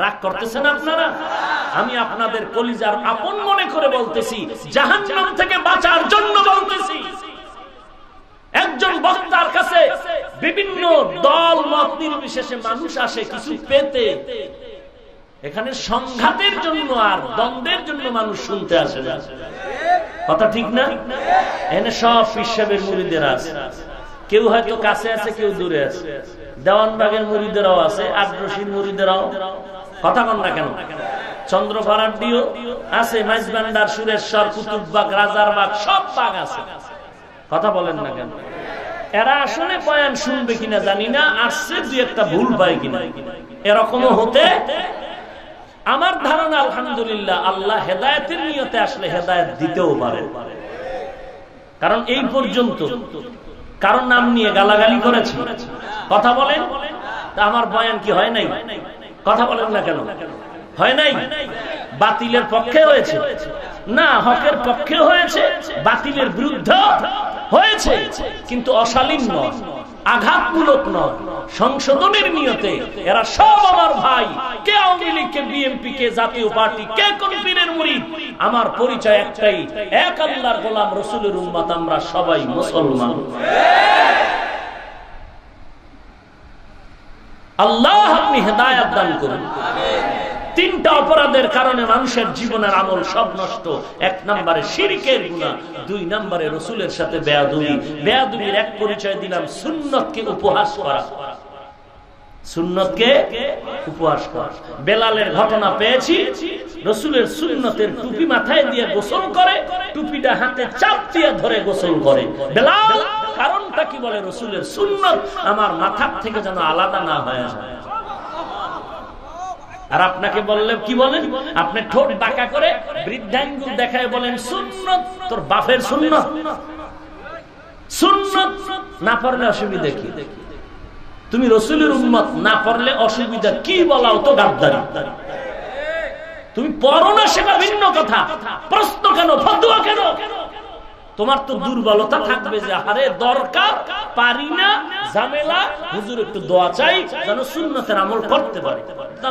রাগ করতেছেন আপনারা? আমি আপনাদের কলিজার আপন মনে করে বলতেছি, জাহান্নাম থেকে বাঁচার জন্য বলতেছি। একজন বক্তার কাছে বিভিন্ন দল মত নির্বিশেষে মানুষ আসে কিছু পেতে, এখানে সংঘাতের জন্য আর দ্বন্দ্বের জন্য মানুষ শুনতে আসে না। কথা ঠিক না? এখানে সব পিসাবের মুরিদের আছে, কেউ হয়তো কাছে আছে, কেউ দূরে আছে। দেওয়ানবাগের মুরিদেরাও আছে, আদ্রশীর মুরিদেরাও। কথা কন না কেন? চন্দ্রপাড়ার আছে, মাইজবান্ডার, সুরেশ্বর, কুতুববাগ, রাজারবাগ, সব বাগ আছে। কথা বলেন না কেন? এরা আসলে বয়ান শুনবে কিনা জানি না, আসছে 2-1টা ভুল পায় কিনা। এরকমও হতে আমার ধারণা, আলহামদুলিল্লাহ, আল্লাহ হেদায়েতের নিয়তে আসলে হেদায়েত দিতেও পারে। কারণ এই পর্যন্ত কারণ নাম নিয়ে গালাগালি করেছে। কথা বলেন, তা আমার বয়ান কি হয় নাই? কথা বলেন না কেন? হয় নাই? বাতিলের পক্ষে হয়েছে না, হকের পক্ষে হয়েছে, বাতিলের বিরুদ্ধে হয়েছে, কিন্তু অশালীন নয়, আঘাতমূলক নয়, সংশোধনের নিয়তে। এরা সব আমার ভাই, কে আওয়ামী লীগ, কে বিএনপি, কে জাতীয় পার্টি, কে কোন পীরের মুরিদ, আমার পরিচয় একটাই, এক আল্লাহর গোলাম, রাসূলের উম্মত, আমরা সবাই মুসলমান। আল্লাহ আপনি হেদায়েত দান করুন। 3টা অপরাধের কারণে মানুষের জীবনের আমল সব নষ্ট। 1 নম্বরে শিরকের গুনাহ, 2 নম্বরে রাসূলের সাথে বেয়াদবি। বেয়াদবির এক পরিচয় দিলাম, সুন্নতকে উপহাস করা। সুন্নতকে উপহাস করা। বেলালের ঘটনা পেয়েছি, রাসূলের সুন্নতের টুপি মাথায় দিয়ে গোসল করে, টুপিটা হাতে চাপ দিয়ে ধরে গোসল করে। বেলাল কারণটা কি বলে? রাসূলের সুন্নত আমার মাথার থেকে যেন আলাদা না হয়ে যায়। আর আপনাকে বললে কি বলেন? আপনি ঠোঁট বাঁকা করে বৃদ্ধাঙ্গুল দেখায় বলেন সুন্নত, তোর বাপের সুন্নত। সুন্নত না পড়লে অসুবিধা কি? তুমি রাসূলের উম্মত না পড়লে অসুবিধা কি বলাও তো গাদ্দারি। তুমি পড়ো না সেটা ভিন্ন কথা, প্রশ্ন কেন, ফতোয়া কেন? তোমার তো দুর্বলতা থাকবে যে আরে দরকার, পারি না, ঝামেলা, হুজুর একটু দোয়া চাই যেন সুন্নতের আমল করতে পারি।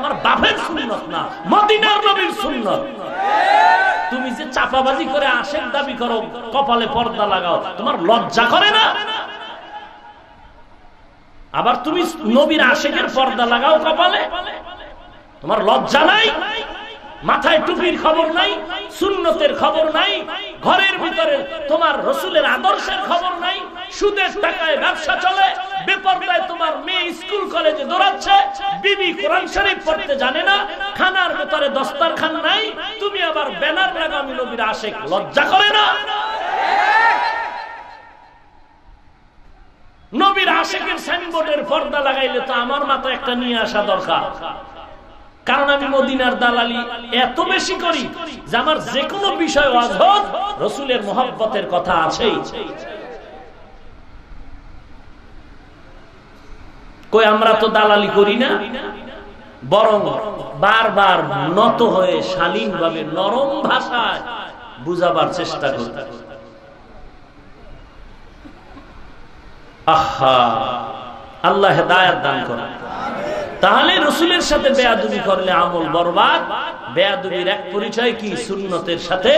আমার বাপের সুন্নত না, মদিনার নবীর সুন্নত। তুমি যে চাপাবাজি করে আশেক দাবি করো, কপালে পর্দা লাগাও, তোমার লজ্জা করে না? আবার তুমি নবীর আশেকের পর্দা লাগাও কপালে, তোমার লজ্জা নাই? মাথায় টুপির খবর নাই, সুন্নতের খবর নাই, ঘরের ভিতরে তোমার রাসূলের আদর্শের খবর নাই, সুদের টাকায় ব্যবসা চলে, বেপরদায় তোমার মেয়ে স্কুল কলেজে দৌড়াচ্ছে, বিবি কোরআন শরীফ পড়তে জানে না, খানার ভিতরে দস্তরখান নাই, তুমি আবার ব্যানার লাগাও আমি নবীর আশিক। লজ্জা করে না? নবীর আশিকের সাইনবোর্ডের পর্দা লাগাইলে তো আমার মাথায় একটা নিয়ে আসা দরকার, কারণ আমি মদিনার দালালি এত বেশি করি যে আমার যে কোনো বিষয় অদ্ভুত রাসূলের মহব্বতের কথা আছেই। কই আমরা তো দালালি করি না, বরং বারবার নত হয়ে শালীন ভাবে নরম ভাষায় বুঝাবার চেষ্টা করি। আহা, আল্লাহ হেদায়েত দান করেন। তাহলে রাসূলের সাথে বেয়াদবি করলে আমল বরবাদ। বেয়াদবির এক পরিচয় কি? সুন্নতের সাথে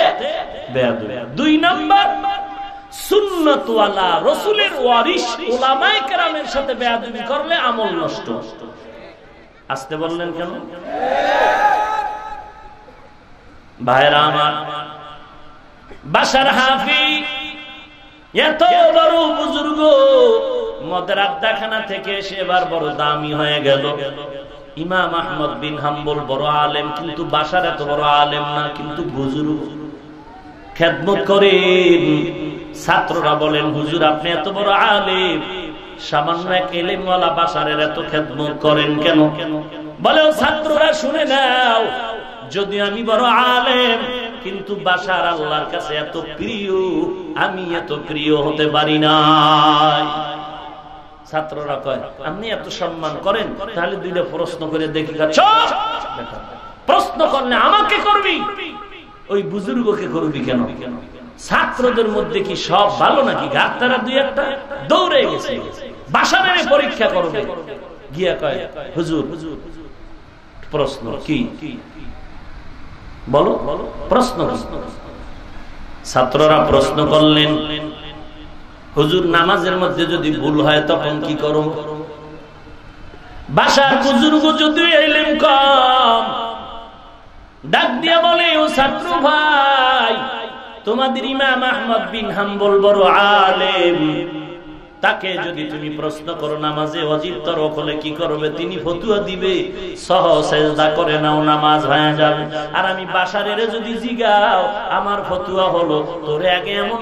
বেয়াদবি। 2 নাম্বার, সুন্নতওয়ালা রাসূলের ওয়ারিস উলামায়ে কেরামের সাথে বেয়াদবি করলে আমল নষ্ট। আসতে বললেন কেন? ভাইরা আমার, বাশার হাফি এত বড় বুজুর্গ, মদের আড্ডাখানা থেকে সে এবার বড় দামি হয়ে গেল। ইমাম আহমদ বিন হাম্বল বড় আলেম, কিন্তু বাশার এত বড় আলেম না, কিন্তু বুজুর্গ, খেদমত করেন। ছাত্ররা বলেন, হুজুর আপনি এত বড় আলেম, সামান্য এক এলেমওয়ালা বাশারের এত খেদমত করেন কেন? বলে, ও ছাত্ররা শুনে নাও, যদি আমি বড় আলেম কিন্তু বাশার আল্লাহর কাছে এত প্রিয়, আমি এত প্রিয় হতে পারি না। ছাত্ররা কয়, আপনি এত সম্মান করেন, তাহলে 2টা প্রশ্ন করে দেখি। প্রশ্ন করলে আমাকে করবি, ওই বুজুর্গকে করবি কেন? ছাত্রদের মধ্যে কি সব ভালো নাকি? গাত্তারা 2-1টা দৌড়ে গেছে, বাশারের পরীক্ষা করবে গিয়া কয়, হুজুর প্রশ্ন কি? বলো প্রশ্ন। ছাত্ররা প্রশ্ন করলেন, হুজুর নামাজের মধ্যে যদি ভুল হয় তখন কি করো? বাশার বুজুর্গ যদি ইলম কম, ডাক দিয়া বলে, ও ছাত্র ভাই, তোমাদের ইমাম আহমদ বিন হাম্বল বড় আলেম, তাকে যদি তুমি প্রশ্ন করো নামাজে ওয়াজিব তরক হলে কি করবে, তিনি ফতোয়া দিবে সহ সেজদা করে নাও, নামাজ হয়ে যাবে। আর আমি বাশারের যদি জিগাও, আমার ফতোয়া হলো তোরে আগে এমন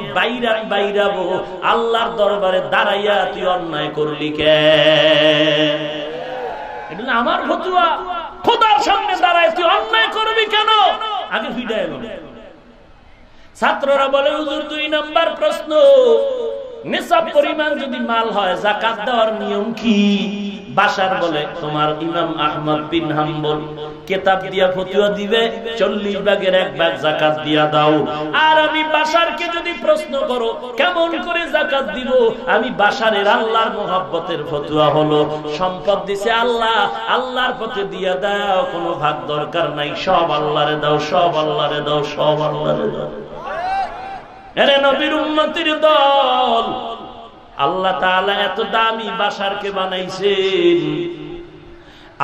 বাইরাবো আল্লাহর দরবারে দাঁড়াইয়া তুই অন্যায় করলি কেন? এটা আমার ফতোয়া, খোদার সামনে দাঁড়ায় তুই অন্যায় করবি কেন? আগে ফিডা এলো। ছাত্ররা বলে, হুজুর 2 নাম্বার প্রশ্ন, নিসাব পরিমাণ যদি মাল হয় যাকাত দেওয়ার নিয়ম কি? বাশার বলে, তোমার ইমাম আহমদ বিন হাম্বল কিতাব দিয়া ফতোয়া দিবে 40 ভাগের 1 ভাগ যাকাত দিয়া দাও। আর আমি বাশারকে যদি প্রশ্ন করো কেমন করে যাকাত দিব, আমি বাশারের আল্লাহর মহব্বতের ফতোয়া হলো সম্পদ দিছে আল্লাহ, আল্লাহর পথে দিয়া দাও, কোনো ভাগ দরকার নাই, সব আল্লাহরে দাও, সব আল্লাহরে দাও, সব আল্লাহরে দাও। এরে নবীর উম্মতের দল, আল্লাহ তাআলা এত দামি বাশারকে বানাইছেন,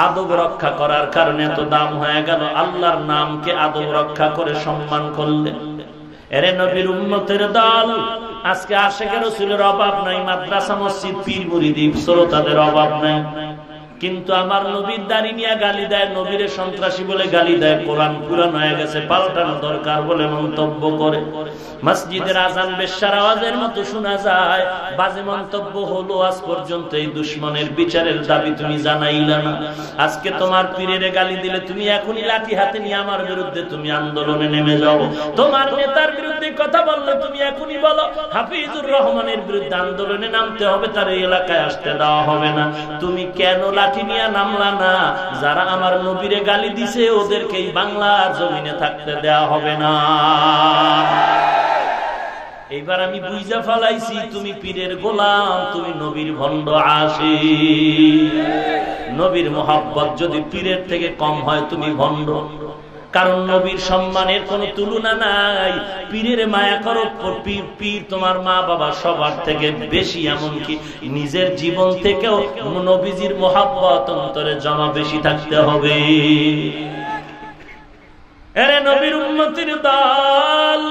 আদব রক্ষা করার কারণে এত দাম হয়ে গেল। আল্লাহর নামকে আদব রক্ষা করে সম্মান করলেন। এরে নবীর উম্মতের দল, আজকে আশিকে রাসূলের অভাব নাই, মাদ্রাসা মসজিদ পীর মুরিদ শ্রোতাদের অভাব নাই, কিন্তু আমার নবীর দাড়ি নিয়ে গালি দেয়, নবীরে সন্ত্রাসী বলে গালি দেয়, কোরআন পুরান হয়ে গেছে, পাল্টানো দরকার বলে মন্তব্য করে। মসজিদের আজান বেশ্যার আওয়াজের মতো শোনা যায়, বাজে মন্তব্য হলো। আজ পর্যন্ত এই দুশমনের বিচারের দাবি তুমি জানাইলা না। আজকে তোমার পীরের গালি দিলে তুমি এখনই লাঠি হাতে নিয়ে আমার বিরুদ্ধে তুমি আন্দোলনে নেমে যাও। তোমার নেতার বিরুদ্ধে কথা বললে তুমি এখনই বলো হাফিজুর রহমানের বিরুদ্ধে আন্দোলনে নামতে হবে, তার এই এলাকায় আসতে দেওয়া হবে না। তুমি কেন লাঠি নিয়ে নামলা না? যারা আমার নবীরে গালি দিছে ওদেরকে এই বাংলার জমিনে থাকতে দেওয়া হবে না। এইবার আমি বুঝা ফেলাইছি তুমি পীরের গোলাম, তুমি নবীর ভণ্ড আশিক। নবীর মোহাব্বত যদি পীরের থেকে কম হয় তুমি ভণ্ড। কারণ নবীর সম্মানের কোনো তুলনা নাই। পীরের মায়া করো, পীর তোমার মা বাবা সবার থেকে বেশি, এমনকি নিজের জীবন থেকেও নবীজির মোহাব্বত অন্তরে জমা বেশি থাকতে হবে। এরে নবীর উম্মতের দল,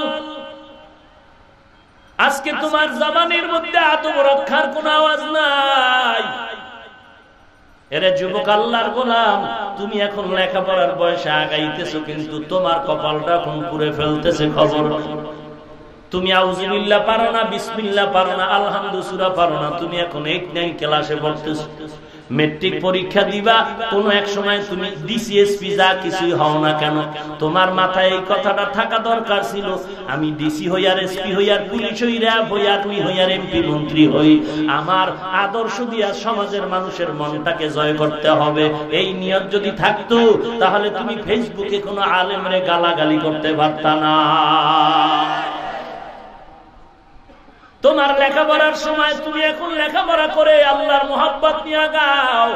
আজকে তোমার জবানের মধ্যে আদব রক্ষার কোন আওয়াজ নাই। এরে যুবক আল্লাহর গোলাম, তুমি এখন লেখাপড়ার বয়সে আগাইতেছো, কিন্তু তোমার কপালটা এখন পুড়ে ফেলতেছে খবর। তুমি আউযুবিল্লাহ পারো না, বিসমিল্লাহ পারো না, আলহামদুলিল্লাহ সূরা পারো না। তুমি এখন 8-9 ক্লাসে পড়তেছো, মেট্রিক পরীক্ষা দিবা, কোন এক সময় তুমি ডিসিএসপি যা কিছুই হও না কেন, তোমার মাথায় এই কথাটা থাকা দরকার ছিল, আমি ডিসি হই আর এসপি হই আর পুলিশ হই, র‍্যাব হই, আর্মি হই আর এমপি মন্ত্রী হই, আমার আদর্শ দিয়া সমাজের মানুষের মনটাকে জয় করতে হবে। এই নিয়ত যদি থাকতো তাহলে তুমি ফেসবুকে কোনো আলেমরে গালাগালি করতে পারতা না। তোমার লেখাপড়ার সময় তুমি এখন লেখাপড়া করে আল্লাহর মোহাব্বত নিয়ে গাও।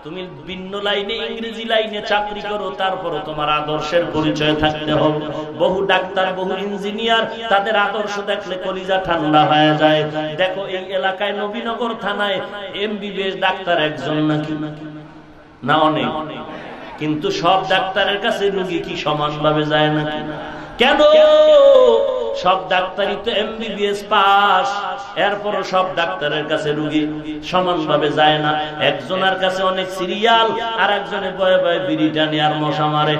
তুমি ভিন্ন লাইনে ইংরেজি লাইনে চাকরি করো, তারপরও তোমার আদর্শের পরিচয় থাকতে হবে। বহু ডাক্তার, বহু ইঞ্জিনিয়ার, তাদের আদর্শ দেখলে কলিজা ঠান্ডা হয়ে যায়। দেখো এই এলাকায় নবীনগর থানায় এমবিবিএস ডাক্তার একজন নাকি না অনেক, কিন্তু সব ডাক্তারের কাছে রোগী কি সমানভাবে যায় নাকি? কেন? সব ডাক্তারই তো এমবিবিএস পাস, এরপরও সব ডাক্তারের কাছে রোগী সমানভাবে যায় না। একজনের কাছে অনেক সিরিয়াল, আর একজনে বয়ে বয়ে বিড়ি টানে আর মশা মারে,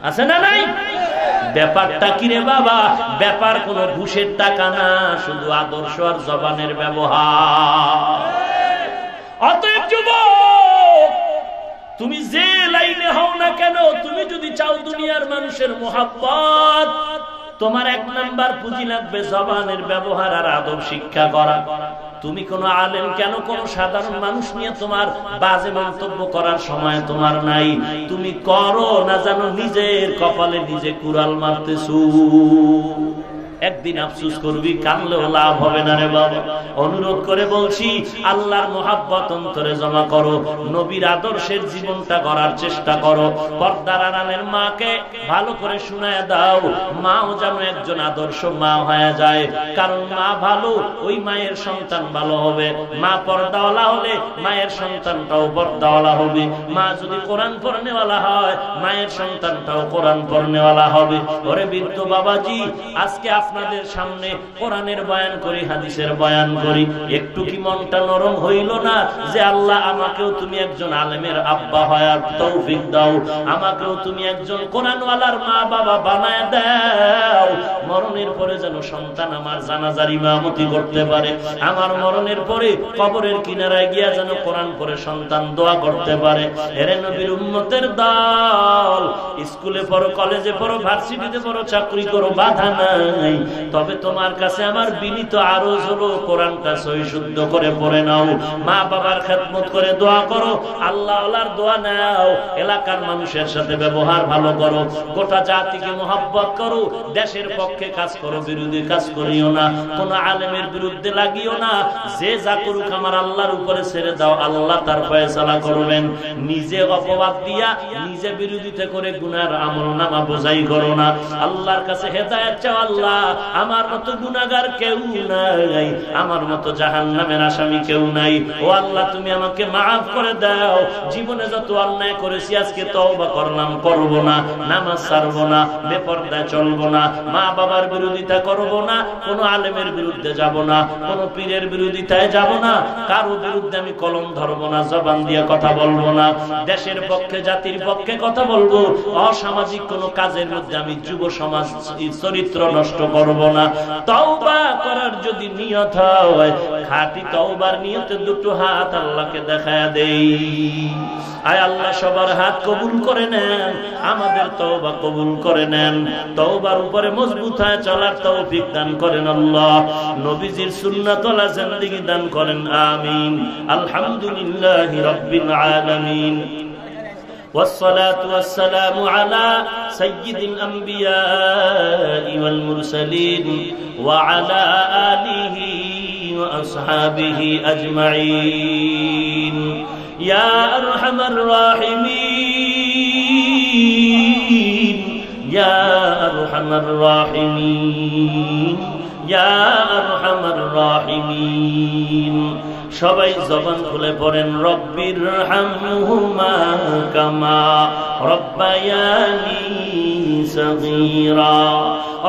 আছে না নাই? ব্যাপারটা কি রে বাবা? ব্যাপার কোনো ঘুষের টাকা না, শুধু আদর্শ আর জবানের ব্যবহার। অতএব যুবক, তুমি যে লাইনে হও না কেন, তুমি যদি চাও দুনিয়ার মানুষের মোহাব্বত, তোমার 1 নাম্বার পুঁজি লাগবে জবানের ব্যবহার আর আদব শিক্ষা করা। তুমি কোন আলেম কেন, কোন সাধারণ মানুষ নিয়ে তোমার বাজে মন্তব্য করার সময় তোমার নাই। তুমি করো না জানো, নিজের কপালে নিজে কুড়াল মারতেছো। একদিন আফসোস করবি, কানলেও লাভ হবে না রে বাবা। অনুরোধ করে বলছি, আল্লাহর মোহাব্বত অন্তরে জমা করো, নবীর আদর্শের জীবনটা গড়ার চেষ্টা করো। পর্দার আড়ালের মাকে ভালো করে শুনায় দাও, মাও যেন একজন আদর্শ মা হয়ে যায়। কারণ মা ভালো, ওই মায়ের সন্তান ভালো হবে। মা পর্দাওয়ালা হলে মায়ের সন্তানটাও পর্দাওয়ালা হবে। মা যদি কোরআন পড়নেওয়ালা হয়, মায়ের সন্তানটাও কোরআন পড়নেওয়ালা হবে। ওরে বৃদ্ধ বাবাজি, আজকে আপনাদের সামনে কোরআনের বয়ান করি, হাদিসের বয়ান করি, একটু কি মনটা নরম হইল না যে আল্লাহ আমাকেও তুমি একজন আলেমের আব্বা হওয়ার তৌফিক দাও, আমাকেও তুমি একজন কোরআনওয়ালার মা বাবা বানায় দাও। মরণের পরে যেন সন্তান আমার জানাজার ইমামতি করতে পারে, আমার মরণের পরে কবরের কিনারায় গিয়া যেন কোরআন পড়ে সন্তান দোয়া করতে পারে। এরে নবীর উম্মতের দল, স্কুলে পড়ো, কলেজে পড়ো, ভার্সিটিতে পড়ো, চাকরি করো, বাধা নাই। তবে তোমার কাছে আমার বিনীত আরজ হলো, কোরআনটা সহি শুদ্ধ করে পড়ে নাও, মা বাবার খেদমত করে দোয়া করো, আল্লাহ আল্লাহর দোয়া নাও, এলাকার মানুষের সাথে ব্যবহার ভালো করো, গোটা জাতিকে মোহাব্বত করো, দেশের পক্ষে কাজ করো, বিরোধী কাজ করিও না, কোন আলেমের বিরুদ্ধে লাগিও না। যে যা করুক আমার আল্লাহর উপরে ছেড়ে দাও, আল্লাহ তার ফয়সালা করবেন। নিজে অপবাদ দিয়া নিজে বিরোধিতা করে গুনার আমলনামা বোঝাই করো না। আল্লাহর কাছে হেদায়েত চাও, আল্লাহ আমার মতো গুনাহগার কেউ নাই, আমার মতো জাহান্নামের আসামি কেউ নাই। ও আল্লাহ, তুমি আমাকে মাফ করে দাও। জীবনে যত অন্যায় করেছি আজকে তওবা করলাম, করব না, নামাজ ছাড়বো না, বেপরদায় চলবো না, মা বাবার বিরোধিতা করব না, কোনো আলেমের বিরুদ্ধে যাব না, কোনো পীরের বিরোধিতায় যাব না, কারো বিরুদ্ধে আমি কলম ধরবো না, জবান দিয়ে কথা বলবো না, দেশের পক্ষে জাতির পক্ষে কথা বলবো, অসামাজিক কোনো কাজের মধ্যে আমি যুব সমাজ চরিত্র নষ্ট করব না। তওবা করার যদি নিয়ত হয়, খাঁটি তওবার নিয়তে দুটো হাত আল্লাহকে দেখায়া দেই। আয় আল্লাহ, সবার হাত কবুল করে নেন, আমাদের তওবা কবুল করে নেন, তওবার উপরে মজবুত হয়ে চলার তৌফিক দান করেন আল্লাহ, নবীজির সুন্নাতওয়ালা জিন্দেগি দান করেন, আমিন। আলহামদুলিল্লাহি রাব্বিল আলামিন, والصلاة والسلام على سيد الأنبياء والمرسلين وعلى آله وأصحابه أجمعين يا أرحم الراحمين يا أرحم الراحمين يا أرحم الراحمين। সবাই জবান খুলে পড়েন, রব্বির হামহুমা কামা রব্বায়ানি সগীরা,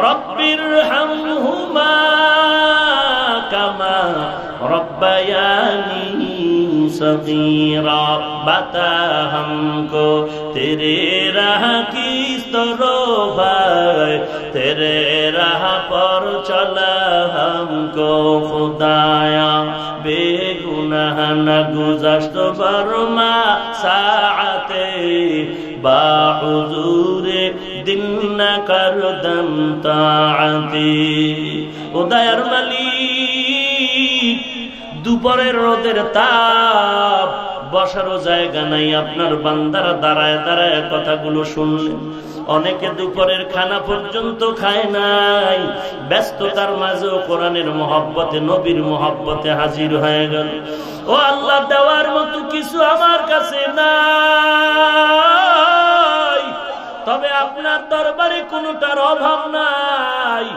রব্বির হামহুমা কামা রব্বায়ানি সগীরা, বাতা हमको तेरे राह की तरफ है, तेरे राह पर चला हमको खुदाया, बेगुनाह न गुज़श्त बरमा साअते, बाहुजूरे दिन न करदम ताअती। उदयर मालिक, দুপুরের রোদের তাপ, বসারও জায়গা নাই, আপনার বান্দারা দাঁড়ায় দাঁড়ায় কথাগুলো শুনলেন। অনেকে দুপুরের খানা পর্যন্ত খায় নাই, ব্যস্ততার মাঝেও কোরআনের মহব্বতে, নবীর মহব্বতে হাজির হয়ে গেল। ও আল্লাহ, দেওয়ার মতো কিছু আমার কাছে নাই, তবে আপনার দরবারে কোনোটার অভাব নাই।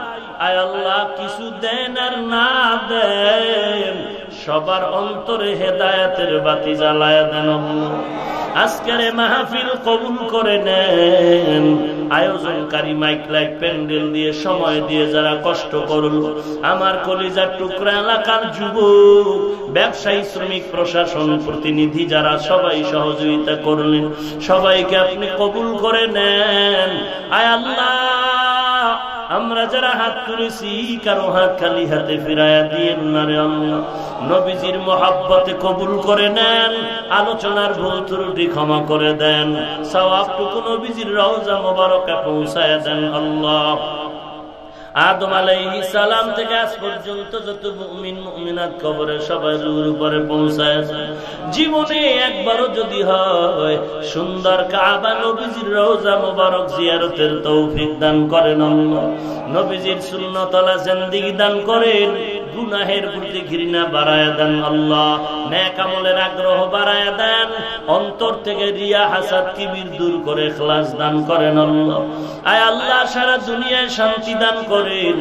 আয় আল্লাহ, কিছু দেন আর না দেন, সবার অন্তরে হেদায়েতের বাতি জ্বালায়া দেন। আজকের মাহফিল কবুল করে নেন। আয়োজনকারী মাইক লাইট প্যান্ডেল দিয়ে সময় দিয়ে যারা কষ্ট করল, আমার কলিজার টুকরা এলাকার যুবক, ব্যবসায়ী, শ্রমিক, প্রশাসন, প্রতিনিধি যারা সবাই সহযোগিতা করলেন, সবাইকে আপনি কবুল করে নেন। আয় আল্লাহ, আমরা যারা হাত তুলেছি কারো হাত খালি হাতে ফিরাইয়া দিয়েন না রে আল্লাহ। নবীজির মহব্বতে কবুল করে নেন, আলোচনার ভুল ত্রুটি ক্ষমা করে দেন, সওয়াবটুকু নবীজির রওজা মোবারকে পৌঁছায় দেন আল্লাহ। আদম আলাইহিস সালাম থেকে আজ পর্যন্ত যত মুমিন মুমিনাত কবরে সবার রূহের উপরে পৌঁছায়ছে, জীবনে একবারও যদি হয় সুন্দর কাবা নবীজির রওজা মোবারক জিয়ারতের তৌফিক দান করেন আল্লাহ। নবীজির সুন্নতওয়ালা জিন্দেগি দান করেন, গুনাহের প্রতি ঘৃণা বাড়ায়া দেন আল্লাহ, নেক আমলের আগ্রহ বাড়ায়া দেন, অন্তর থেকে রিয়া হাসাদ কিবির দূর করে ইখলাস দান করেন আল্লাহ। আয় আল্লাহ, সারা দুনিয়ায় শান্তি দান করেন,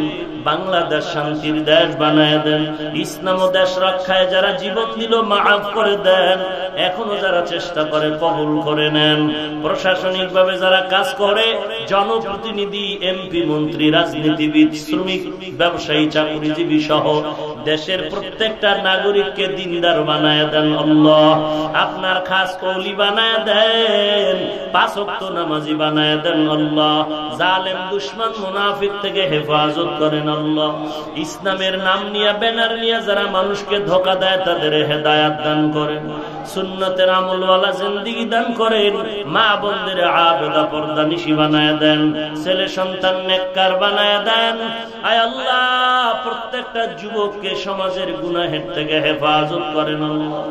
বাংলাদেশ শান্তির দেশ বানায় দেন, ইসলাম ও দেশ রক্ষায় যারা জীবন দিল মাফ করে দেন, এখনো যারা চেষ্টা করে কবুল করে নেন। প্রশাসনিক ভাবে যারা কাজ করে, জনপ্রতিনিধি, এমপি, মন্ত্রী, রাজনীতিবিদ, শ্রমিক, ব্যবসায়ী, চাকরিজীবী সহ দেশের প্রত্যেকটা নাগরিককে দিনদার বানায় দেন আল্লাহ। আপনার খাস কওলি বানায় দেন, পাঁচ ওয়াক্ত নামাজি বানায় দেন আল্লাহ। জালেম, দুশমন, মুনাফিক থেকে হেফাজত করেন আল্লাহ। ইসলামের নাম নিয়ে, ব্যানার নিয়ে যারা মানুষকে ধোঁকা দেয় তাদের হেদায়াত দান করেন, সুন্নতের আমলওয়ালা জিন্দেগি দান করেন, মা বোনদের আবেদা পর্দা নিশি বানায় দেন, ছেলে সন্তান নেককার বানায় দেন। আয় আল্লাহ, প্রত্যেকটা যুবককে সমাজের গুনাহের থেকে হেফাজত করেন আল্লাহ।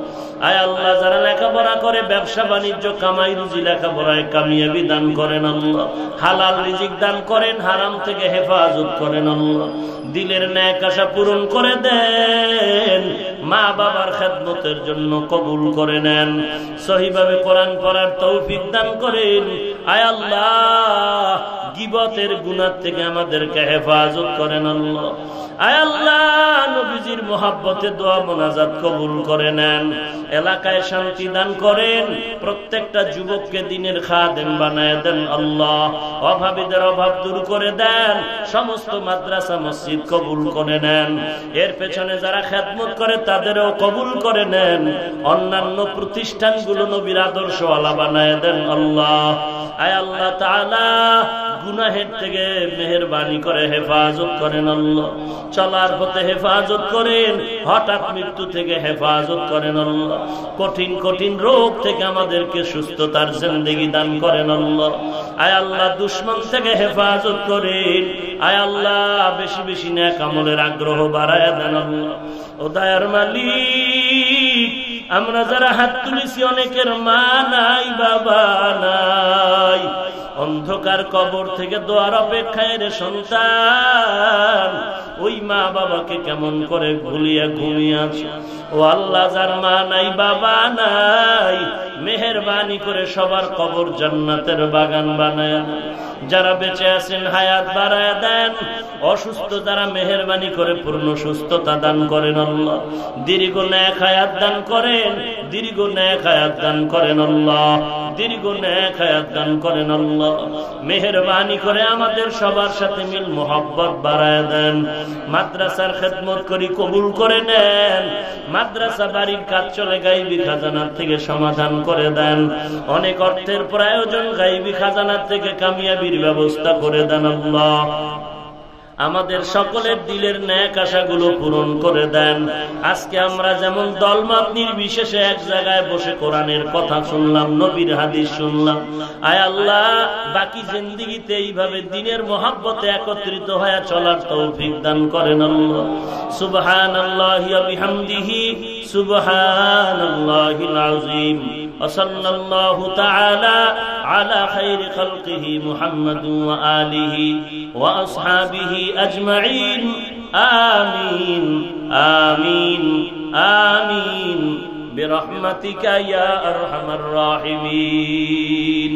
আয় আল্লাহ, যারা লেখাপড়া করে, ব্যবসা বাণিজ্য, কামাই রুজি, লেখাপড়ায় কামিয়াবি দান করেন আল্লাহ। হালাল রিজিক দান করেন, হারাম থেকে হেফাজত করেন আল্লাহ। দিলের ন্যাক আশা পূরণ করে দেন, মা বাবার খেদমতের জন্য কবুল করে নেন, সহিভাবে কোরআন পড়ার তৌফিক দান করেন। আয় আল্লাহ, গীবতের গুনাহ থেকে আমাদেরকে হেফাজত করেন আল্লাহ। আয় আল্লাহ, নবীজির মুহাব্বতে দোয়া মোনাজাত কবুল করে নেন, এলাকায় শান্তি দান করেন, প্রত্যেকটা যুবককে দ্বীনের খাদেম বানায় দেন আল্লাহ, অভাবীদের অভাব দূর করে দেন, সমস্ত মাদ্রাসা মসজিদ কবুল করে নেন, এর পেছনে যারা খেদমত করে তাদেরও কবুল করে নেন, অন্যান্য প্রতিষ্ঠানগুলো নবীর আদর্শওয়ালা বানায় দেন আল্লাহ। আয় আল্লাহ তাআলা, গুনাহের থেকে মেহেরবানি করে হেফাজত করেন আল্লাহ, চলার পথে হেফাজত করেন, হঠাৎ মৃত্যু থেকে হেফাজত করেন আল্লাহ, কঠিন কঠিন রোগ থেকে আমাদেরকে সুস্থতার জিন্দেগি দান করেন আল্লাহ। আয় আল্লাহ, দুশমন থেকে হেফাজত করেন, আয় আল্লাহ বেশি বেশি নেক আমলের আগ্রহ বাড়ায় দেন আল্লাহ। ও দয়ার মালিক, আমরা যারা হাত তুলেছি অনেকের মা নাই, বাবা নাই, অন্ধকার কবর থেকে দোয়ার অপেক্ষায় রে সন্তান, ওই মা বাবাকে কেমন করে ভুলিয়া ঘুমিয়ে আছো। ও আল্লাহ, যার মা নাই বাবা নাই, মেহেরবানি করে সবার কবর জান্নাতের বাগান বানায় দেন। যারা বেঁচে আছেন হায়াত বাড়ায় দেন, অসুস্থ যারা মেহেরবানি করে পূর্ণ সুস্থতা দান করেন আল্লাহ, দীর্ঘ নেক হায়াত দান করেন, দীর্ঘ নেক হায়াত দান করেন আল্লাহ, দীর্ঘ নেক হায়াত দান করেন আল্লাহ। মেহেরবানি করে আমাদের সবার সাথে মিল মোহাব্বত বাড়ায় দেন, মাদ্রাসার খেদমত করি কবুল করে নেন, মাদ্রাসা বাড়ির কাজ চলে গাইবি খাজানার থেকে সমাধান করে দেন, অনেক অর্থের প্রয়োজন গাইবি খাজানার থেকে কামিয়াবির ব্যবস্থা করে দেন আল্লাহ। আমাদের সকলের দিলের ন্যাক আশাগুলো পূরণ করে দেন। আজকে আমরা যেমন দলমত নির্বিশেষে এক জায়গায় বসে কোরআনের কথা শুনলাম, নবীর হাদিস শুনলাম, আয় আল্লাহ বাকি জিন্দেগিতে এইভাবে দ্বীনের মহব্বতে একত্রিত হয়ে চলার তৌফিক দান করেন আল্লাহ। সুবহানাল্লাহি ওয়া বিহামদিহি, সুবহানাল্লাহিল আযীম। وصلى الله تعالى على خير خلقه محمد وآله وأصحابه أجمعين. آمين آمين آمين برحمتك يا أرحم الراحمين.